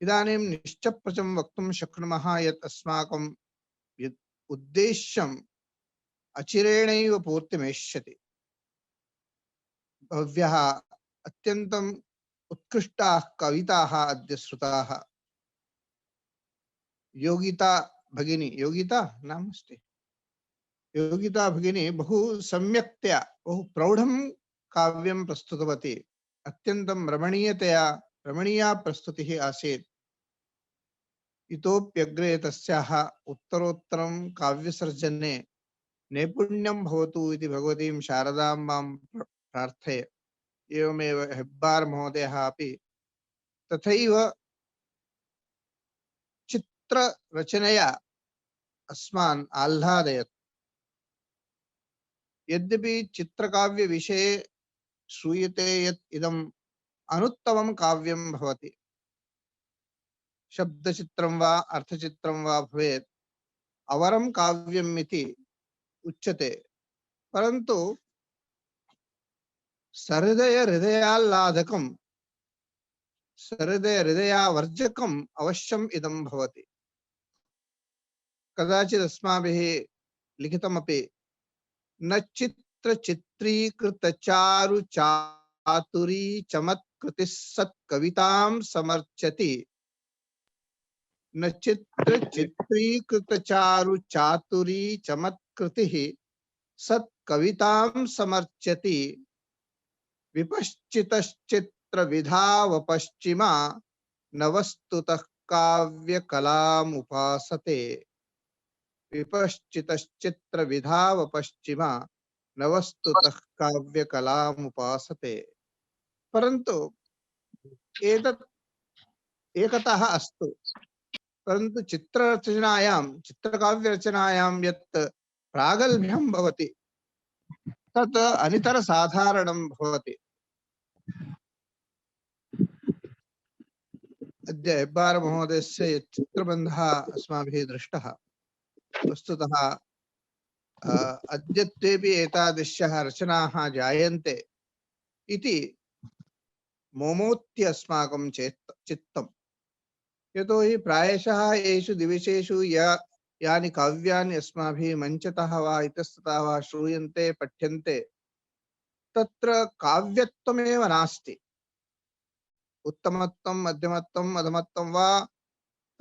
इदानीं निश्चप्रचं वक्तुं शक्नुमः यत् अस्माकं यत् उद्देश्यम् अचिरेणैव पूर्तिमेष्यति। भव्यः अत्यन्तम् उत्कृष्टाः कविताः अद्य श्रुताः। योगिता भगिनी, योगिता नाम अस्ति, योगिता भगिनी बहु सम्यक्तया बहु प्रौढं काव्यं प्रस्तुतवती। अत्यन्तं रमणीया प्रस्तुतिः आसीत्। इतोप्यग्रे तस्याः उत्तरोत्तरं काव्यसर्जने नैपुण्यं भवतु इति भगवतीं शारदाम्बां प्रार्थये। एवमेव हेब्बार् महोदयः अपि तथैव चित्ररचनया अस्मान् आह्लादयत्। यद्यपि चित्रकाव्य विषये श्रूयते यत् इदम् अनुत्तमं काव्यं भवति, शब्दचित्रं वा अर्थचित्रं वा भवेत् अवरं काव्यम् इति उच्यते, परन्तु सहृदय हृदयाह्लादकं सहृदय हृदयावर्जकम् अवश्यम् इदं भवति। कदाचित् अस्माभिः लिखितमपि न चित्र चित्रीकृत चारु चातुरी चमत्कृतिः सत्कवितां समर्चति। न चित्र चित्रीकृत चारु चातुरी चमत्कृतिः सत्कवितां समर्चति। विपश्चितश्चित्र विधावपश्चिमा न वस्तुतः काव्यकलामुपासते। विपश्चितश्चित्र विधावपश्चिमा न वस्तुतः काव्यकलामुपासते। परन्तु एतत् एकतः अस्तु, परन्तु चित्रकाव्यरचनायां यत् प्रागल्भ्यं भवति तत् अनितरसाधारणं भवति। अद्य हेब्बार महोदयस्य यत् चित्रबन्धः अस्माभिः दृष्टः, वस्तुतः अद्यत्वेपि एतादृश्यः रचनाः जायन्ते इति मोमोत्य अस्माकं चित्तम्। यतोहि प्रायशः एषु दिवसेषु यानि काव्यानि अस्माभिः मञ्चतः वा इतस्ततः वा श्रूयन्ते पठ्यन्ते तत्र काव्यत्वमेव नास्ति। उत्तमत्वं मध्यमत्वं अधमत्वं वा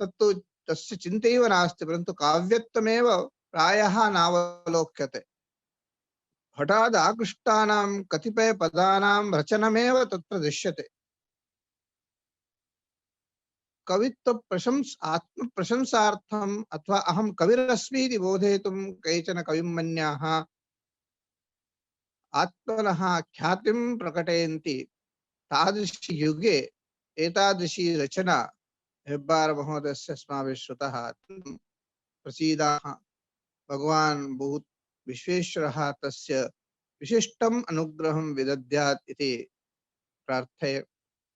तत्तु तस्य चिन्तैव नास्ति, परन्तु काव्यत्वमेव प्रायः नावलोक्यते। हठात् आकृष्टानां कतिपयपदानां रचनमेव तत्र दृश्यते। कवित्व आत्मप्रशंसार्थम् अथवा अहं कविरस्मि इति बोधयितुं केचन कविमन्याः आत्मनः ख्यातिं प्रकटयन्ति। तादृशी युगे एतादृशी रचना हेब्बार महोदयस्य अस्माभिः श्रुतः प्रसीदाः। भगवान् बहुत विश्वेश्वरः तस्य विशिष्टम् अनुग्रहं विदद्यात् इति प्रार्थये।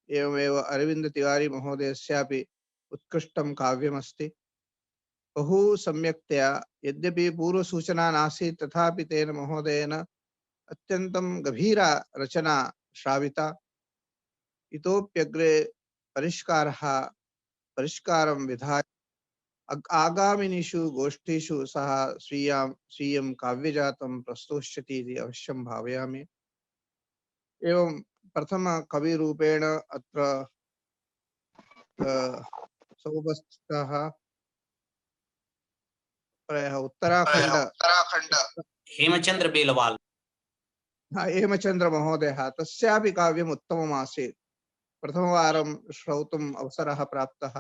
एवमेव अरविंद तिवारी महोदयस्यापि उत्कृष्टं काव्यमस्ति। बहु सम्यक्तया, यद्यपि पूर्वसूचना नासीत् तथापि तेन महोदयेन अत्यन्तं गभीरा रचना श्राविता। इतोप्यग्रे परिष्कारं विधाय आगामिनीषु गोष्ठीषु सः स्वीयं काव्यजातं प्रस्तुष्यति इति अवश्यं भावयामि। एवं प्रथम कविरूपेण अत्र समुपस्थितः प्रायः उत्तराखण्ड हेमचंद्र बेलवाल हेमचंद्र महोदयः, तस्यापि काव्यम् उत्तमम् आसीत्। प्रथमवारं श्रोतुम् अवसरः प्राप्तः।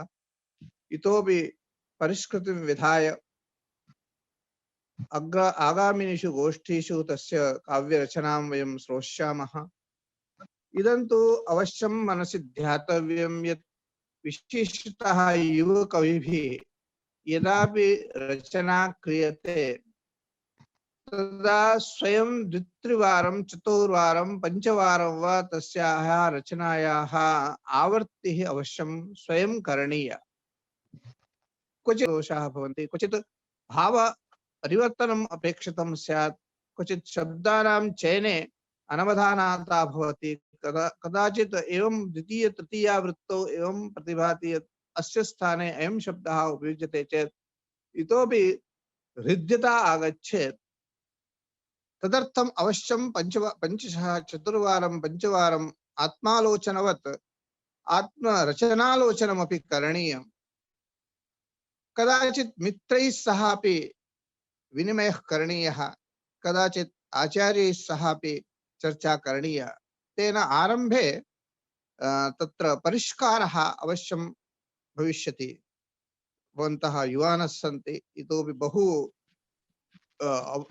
इतोपि परिष्कृतिं विधाय आगामिनीषु गोष्ठीषु तस्य काव्यरचनां वयं श्रोष्यामः। इदं तु अवश्यं मनसि ध्यातव्यं यत् विशिष्टतः युवकविभिः यदापि रचना क्रियते तदा स्वयं द्वित्रिवारं चतुर्वारं पञ्चवारं वा तस्याः रचनायाः आवर्तिः अवश्यं स्वयं करणीया। क्वचित् दोषाः भवन्ति, क्वचित् भाव परिवर्तनम् अपेक्षितं स्यात्, क्वचित् शब्दानां चयने अनवधानता भवति। कदाचित् एवं द्वितीय तृतीया वृत्तौ एवं प्रतिभाति यत् अस्य स्थाने अयं शब्दः उपयुज्यते चेत् इतोपि हृद्यता आगच्छेत्। तदर्थम् अवश्यं पञ्चशः चतुर्वारं पञ्चवारम् आत्मालोचनवत् आत्मरचनालोचनमपि करणीयम्। कदाचित् मित्रैः सह अपि विनिमयः करणीयः, कदाचित् आचार्यैः सह अपि चर्चा करणीया। तेन आरम्भे तत्र परिष्कारः अवश्यं भविष्यति। भवन्तः युवानः सन्ति, इतोपि बहु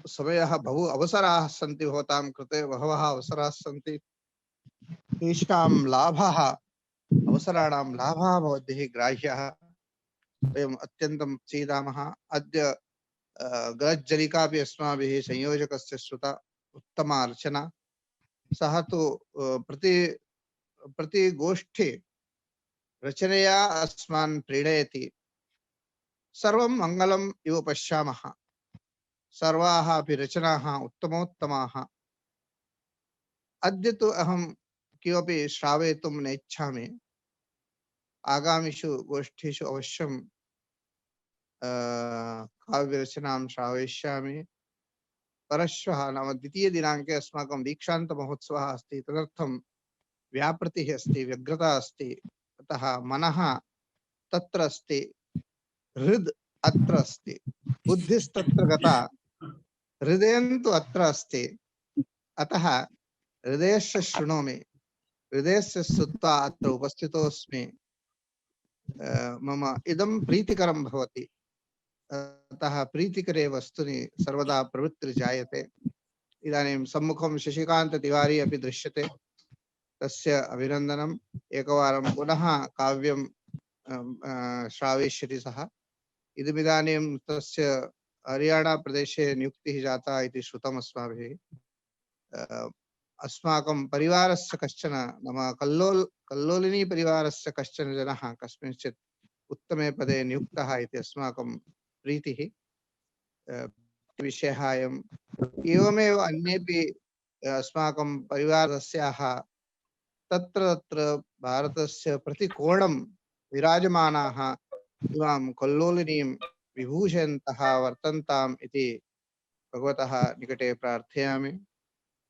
समयः बहु अवसराः सन्ति, भवतां कृते बहवः अवसराः सन्ति। तेषां लाभः अवसराणां लाभः भवद्भिः ग्राह्यः। वयम् अत्यन्तं सीदामः। अद्य गज्जलिका अपि अस्माभिः संयोजकस्य श्रुता, उत्तमा रचना। सः तु प्रति गोष्ठी रचनया अस्मान् प्रीणयति। सर्वं मङ्गलम् इव पश्यामः। सर्वाः अपि रचनाः उत्तमोत्तमाः। अद्य तु अहं किमपि श्रावयितुं नेच्छामि। आगामिषु गोष्ठीषु अवश्यं काव्यरचनां श्रावयिष्यामि। परश्वः नाम द्वितीयदिनाङ्के अस्माकं दीक्षान्तमहोत्सवः अस्ति। तदर्थं व्यापृतिः अस्ति, व्यग्रता अस्ति। अतः मनः तत्र अस्ति, हृद् अत्र अस्ति, बुद्धिस्तत्र गता, हृदयं तु अत्र अस्ति। अतः हृदयस्य शृणोमि, हृदयस्य श्रुत्वा अत्र उपस्थितोऽस्मि। मम इदं प्रीतिकरं भवति। अतः प्रीतिकरे वस्तुनि सर्वदा प्रवृत्तिर्जायते। इदानीं सम्मुखं शशिकान्त तिवारी अपि दृश्यते, तस्य अभिनन्दनम्। एकवारं पुनः काव्यं श्रावयिष्यति सः। इदमिदानीं तस्य हरियाणा प्रदेशे नियुक्तिः जाता इति श्रुतम् अस्माभिः। अस्माकं परिवारस्य कश्चन नाम कल्लोलिनी परिवारस्य कश्चन जनः कस्मिंश्चित् उत्तमे पदे नियुक्तः इति अस्माकं प्रीतिः। विषयः अयम्। एवमेव अन्येपि अस्माकं परिवारस्याः तत्र तत्र भारतस्य प्रतिकोणं विराजमानाः इमां कल्लोलिनीं विभूषयन्तः वर्तन्ताम् इति भगवतः निकटे प्रार्थयामि।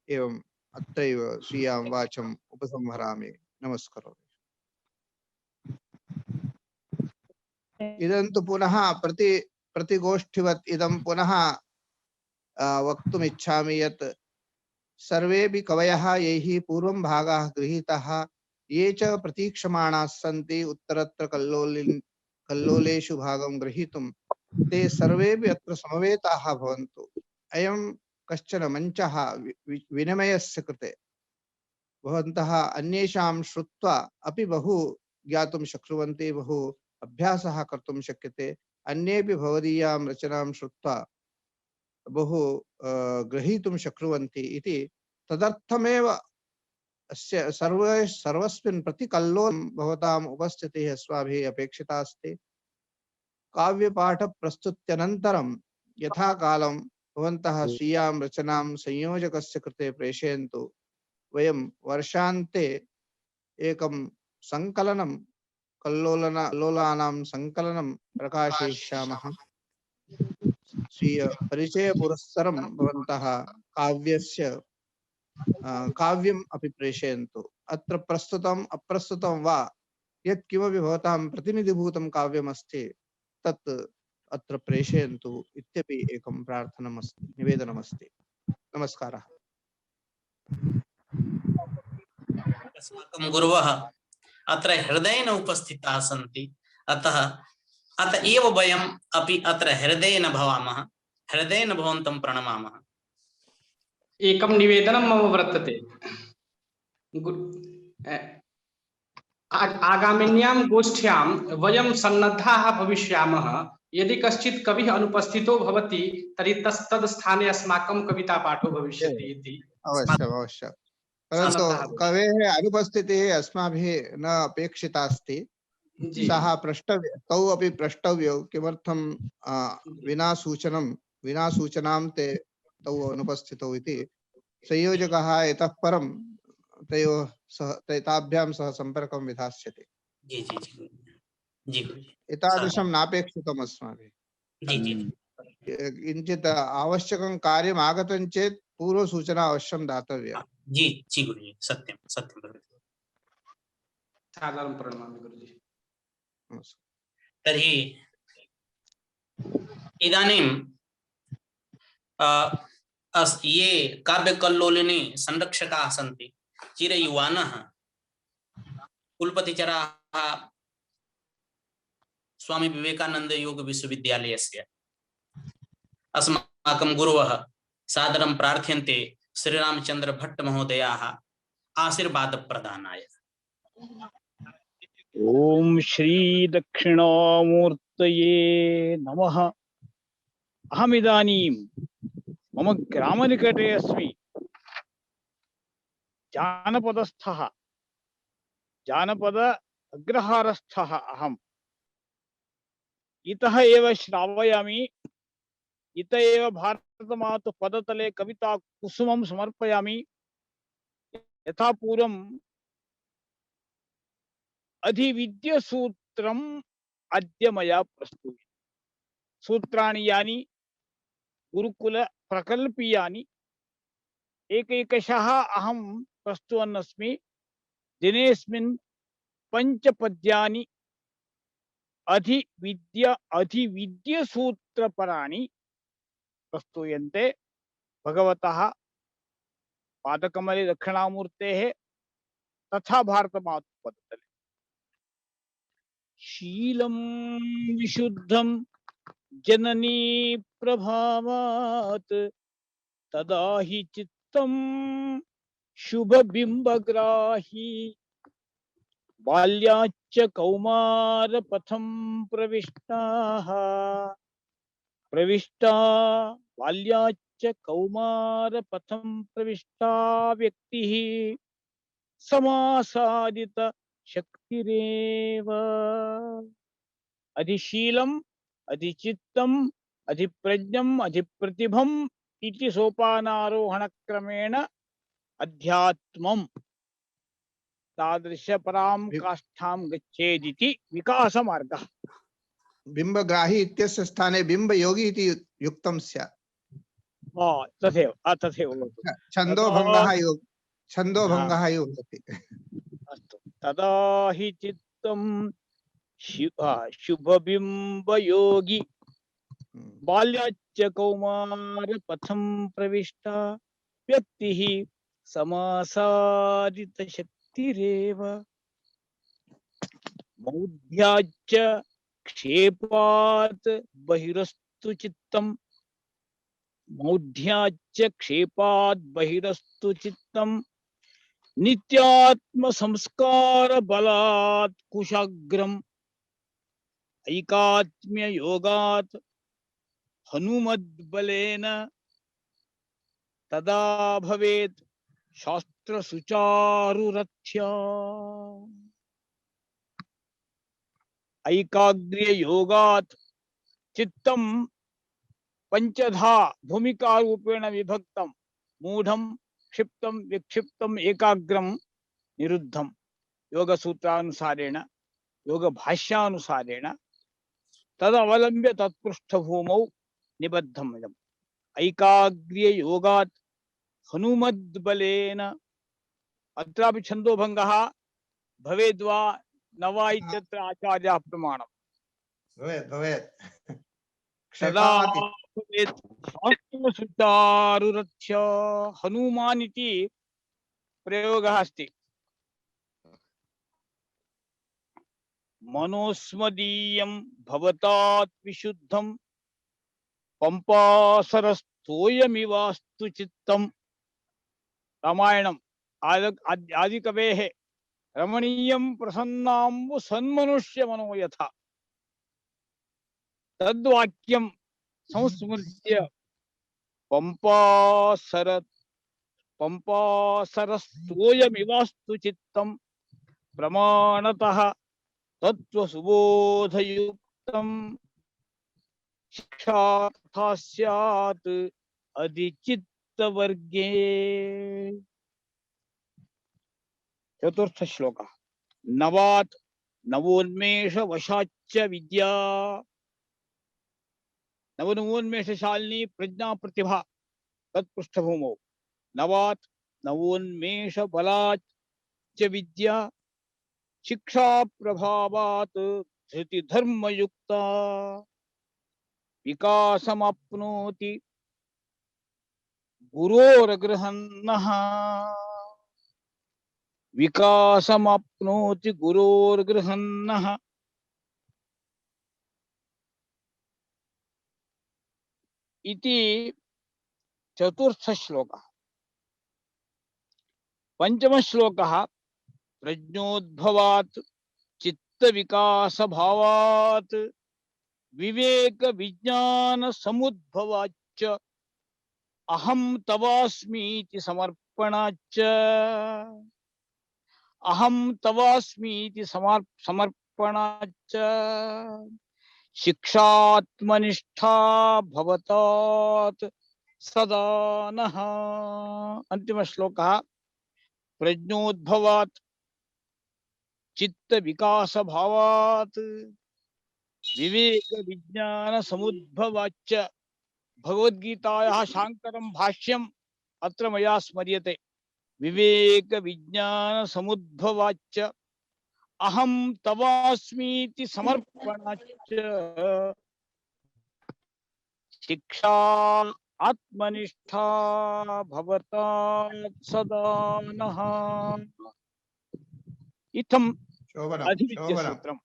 एवम् अत्रैव स्वीयां वाचम् उपसंहरामि। नमस्करोमि। इदं तु पुनः प्रतिगोष्ठिवत् इदं पुनः वक्तुम् इच्छामि यत् सर्वेपि कवयः यैः पूर्वं भागः गृहीतः ये च प्रतीक्षमाणाः सन्ति उत्तरत्र कल्लोलेषु भागं ग्रहीतुं ते सर्वेपि अत्र समवेताः भवन्तु। अयं कश्चन मञ्चः विनिमयस्य कृते भवन्तः अन्येषां श्रुत्वा अपि बहु ज्ञातुं शक्नुवन्ति, बहु अभ्यासः कर्तुं शक्यते। अन्येपि भवदीयां रचनां श्रुत्वा बहु ग्रहीतुं शक्नुवन्ति इति तदर्थमेव अस्य सर्वस्मिन् प्रतिकल्लोलं भवताम् उपस्थितिः अस्माभिः अपेक्षिता अस्ति। काव्यपाठप्रस्तुत्यनन्तरं यथा कालं भवन्तः स्वीयां रचनां संयोजकस्य कृते प्रेषयन्तु। वयं वर्षान्ते एकं संकलनं कल्लोलानां संकलनं प्रकाशयिष्यामः। स्वीय परिचय पुरस्सरं भवन्तः काव्यस्य काव्यम् अपि प्रेषयन्तु। अत्र प्रस्तुतम् अप्रस्तुतं वा यत् किमपि भवतां प्रतिनिधिभूतं काव्यमस्ति तत् अत्र प्रेषयन्तु इत्यपि एकं प्रार्थनमस्ति, निवेदनमस्ति। नमस्कारः। अस्माकं गुरवः अत्र हृदयेन उपस्थिताः सन्ति, अतएव वयम् अपि अत्र हृदयेन भवामः, हृदयेन भवन्तं प्रणमामः। एकं निवेदनं मम वर्तते। आगामिन्यां गोष्ठ्यां वयं सन्नद्धाः भविष्यामः। यदि कश्चित् कविः अनुपस्थितो भवति तर्हि तद् स्थाने अस्माकं कवितापाठो भविष्यति इति अवश्यम् अवश्यम्। परन्तु कवेः अनुपस्थितिः अस्माभिः न अपेक्षिता अस्ति। सः प्रष्टव्य, तौ अपि प्रष्टव्यौ किमर्थं विना सूचनां ते तौ अनुपस्थितौ इति। संयोजकः इतः परं ताभ्यां सह सम्पर्कं विधास्यति। जी जी जी जी एतादृशं नापेक्षितम् अस्माभिः। जी जी किञ्चित् आवश्यकं कार्यम् आगतं चेत् पूर्वसूचना अवश्यं दातव्या। जी जी गुरुजी, सत्यं सत्यं भवति। सादरं प्रणमामि गुरुजी। तर्हि इदानीं ये काव्यकल्लोलिनी संरक्षकाः सन्ति, चिरयुवानः कुलपतिचराः स्वामी विवेकानंद योग विश्वविद्यालयस्य अस्माकं गुरवः सादरं प्रार्थ्यन्ते श्रीरामचंद्र भट्ट महोदयाः आशीर्वाद प्रदानाय। ओम श्री दक्षिणामूर्तये नमः। अहमिदानीं मम ग्रामनिकटे अस्मि। जानपद अग्रहारस्थः अहम्। इतः एव श्रावयामि, इत एव भारतमातु पदतले कविता कुसुमं समर्पयामि। यथा पूर्वम् अधिविद्यसूत्रम् अद्य मया प्रस्तुयते। सूत्राणि यानि गुरुकुल प्रकल्पीयानि एकैकशः अहं प्रस्तुवन् अस्मि। दिनेस्मिन् 5 पद्यानि अधिविद्यसूत्रपराणि प्रस्तूयन्ते भगवतः पादकमले दक्षिणामूर्तेः तथा भारतमातु पदतले। शीलं विशुद्धं जननी प्रभावात् तदा हि चित्तं शुभबिम्बग्राही। बाल्याच्च कौमारपथं प्रविष्टा बाल्याच्च कौमारपथं प्रविष्टा व्यक्तिः समासादित शक्तिरेव। अधिशीलम् अधिचित्तम् अधिप्रज्ञम् अधिप्रतिभम् इति सोपानारोहणक्रमेण अध्यात्मम् तादृश परां काष्ठां गच्छेदिति विकासमार्गः। बिंबग्राही इत्यस्य स्थाने बिंबयोगी इति युक्तं स्यात्। तथैव छन्दोभङ्गः भवति। अस्तु। तदा हि चित्तं शुभबिंब योगी बाल्याच्च कौमार पथं प्रविष्टा व्यक्तिः समासादित शक्तिरेव मौढ्याच्च क्षेपात् बहिरस्तु चित्तम् मौढ्याच्च क्षेपात् बहिरस्तु चित्तम् नित्यात्म संस्कार बलात् कुशाग्रम् ऐकात्म्य योगात् हनुमद्बलेन तदा भवेत् शास्त्र सुचारुरथ्या ऐकाग्र्य योगात् चित्तं पंचधा भूमिका रूपेण विभक्तं मूढ़ं क्षिप्तं विक्षिप्तं एकाग्रं निरुद्धं योग सूत्रानुसारेण योग भाष्यानुसारेण तदवलंब्य तत्पृष्ठभूमौ निबद्धम् इदम् ऐकाग्र्य योगात् हनुमद्बलेन अत्रापि छन्दोभङ्गः भवेद्वा न वा इत्यत्र आचार्याः प्रमाणम् तदा भवेत् शास्त्रसुचारुरथ्य हनुमान् इति प्रयोगः अस्ति मनोस्मदीयं भवतात् विशुद्धं पंपासरस्तोयमिवास्तु चित्तम् रामायणम् आदिकवेः रमणीयं प्रसन्नाम्बु सन्मनुष्य मनो यथा तद्वाक्यं संस्मृत्य पंपासरस्तोयमिवास्तु चित्तं प्रमाणतः तत्त्वसुबोधयुक्तं शिक्षा तथा स्यात् अधिचित्तवर्गे। चतुर्थ श्लोक नवात् नवोन्मेष वशाच्च विद्या नवोन्मेषशालिनी प्रज्ञा प्रतिभा तत्पृष्ठभूमौ नवात् नवोन्मेष बलाच्च विद्या शिक्षा प्रभावात् धृति धर्मयुक्ता विकासमाप्नोति गुरोर्गृहन्नः विकासमाप्नोति गुरोर्गृहन्नः इति चतुर्थ श्लोकः। पंचम श्लोकः प्रज्ञोद्भवात् चित्त विकास भावात् विवेक विज्ञान समुद्भवाच्च अहं तवास्मीति समर्पणाच्च अहं तवास्मीति समर्पणाच्च शिक्षात्मनिष्ठा भवतात् सदा नः। अंतिम श्लोकः प्रज्ञोद्भवात् चित्त विकास भावात् विवेक विज्ञान समुद्भवाच्च भगवद्गीतायाः शाङ्करं भाष्यम् अत्र मया स्मर्यते। विवेक विज्ञान समुद्भवाच्च अहं तवास्मीति समर्पणाच्च शिक्षा आत्मनिष्ठा भवतात् सदा नः। इत्थम् अधिविद्य सूत्रम्।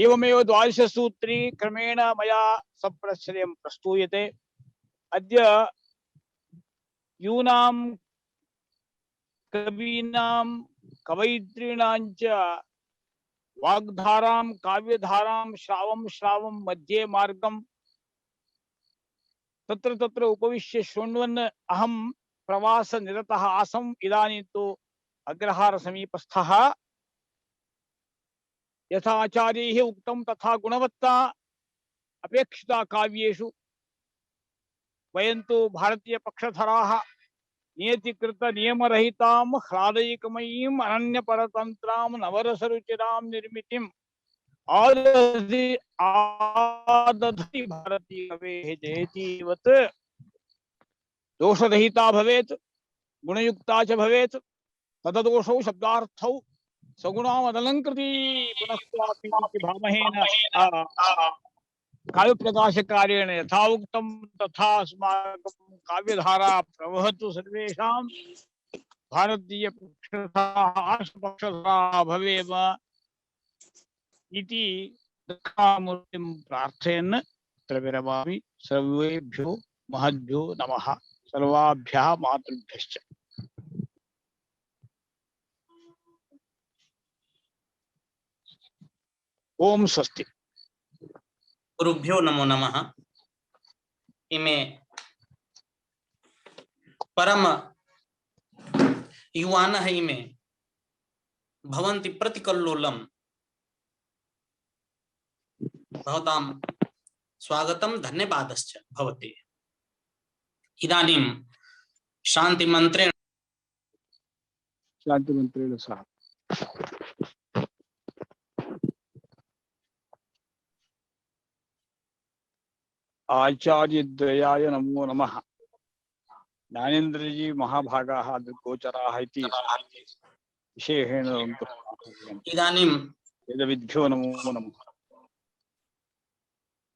एवमेव द्वादश सूत्री क्रमेण मया सप्रश्रयं प्रस्तूयते। अद्य यूनां कवीनां कवयित्रीणां च वाग्धारां काव्यधारां श्रावं मध्ये मार्गं तत्र उपविश्य शृण्वन् अहं प्रवासनिरतः आसम्। इदानीं तु अग्रहार समीपस्थः। यथा आचार्यैः उक्तं तथा गुणवत्ता अपेक्षिता काव्येषु वयं तु भारतीय पक्षधराः नियतिकृत नियमरहितां ह्लादयिकमयीम् अनन्यपरतन्त्रां नवरसरुचिरां निर्मितिम् आदधति भारतीयकवेः जयतीवत् दोषरहिता भवेत् गुणयुक्ता च भवेत्। तददोषौ शब्दार्थौ सगुणामदलङ्कृति पुनस्त्वापि भामहेन काव्यप्रकाशकार्येण यथा उक्तं तथा अस्माकं काव्यधारा प्रवहतु सर्वेषां भारतीयपक्षधा भवेम इति दक्षिणामूर्तिं प्रार्थयन् अत्र विरमामि। सर्वेभ्यो महद्भ्यो नमः। सर्वाभ्यः मातृभ्यश्च। ओम स्वस्ति। गुरुभ्यो नमो नमः। इमे परम युवानः इमे भवन्ति प्रतिकल्लोलं भवतां स्वागतं धन्यवादश्च भवते। इदानीं शान्तिमन्त्रेण सह आचार्यद्वयाय नमो नमः। ज्ञानेन्द्रजी महाभागाः गोचराः इति विशेषेण इदानीं वेदविद्भ्यो नमो नमः।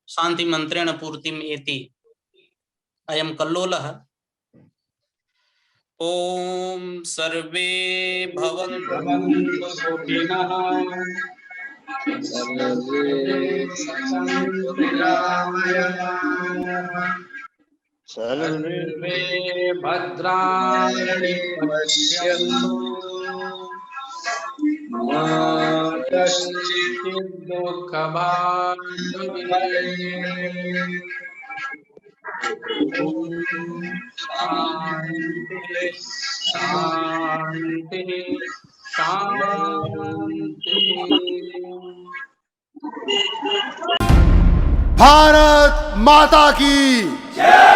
शान्तिमन्त्रेण पूर्तिम् एति अयं कल्लोलः। ओम सर्वे भवन्तु सुखिनः सर्वे भद्राणि पश्यन्तु मा कश्चित् दुःखभाग् भवेत्। शान्ति शान्ति शान्ति। भारत माता की जय।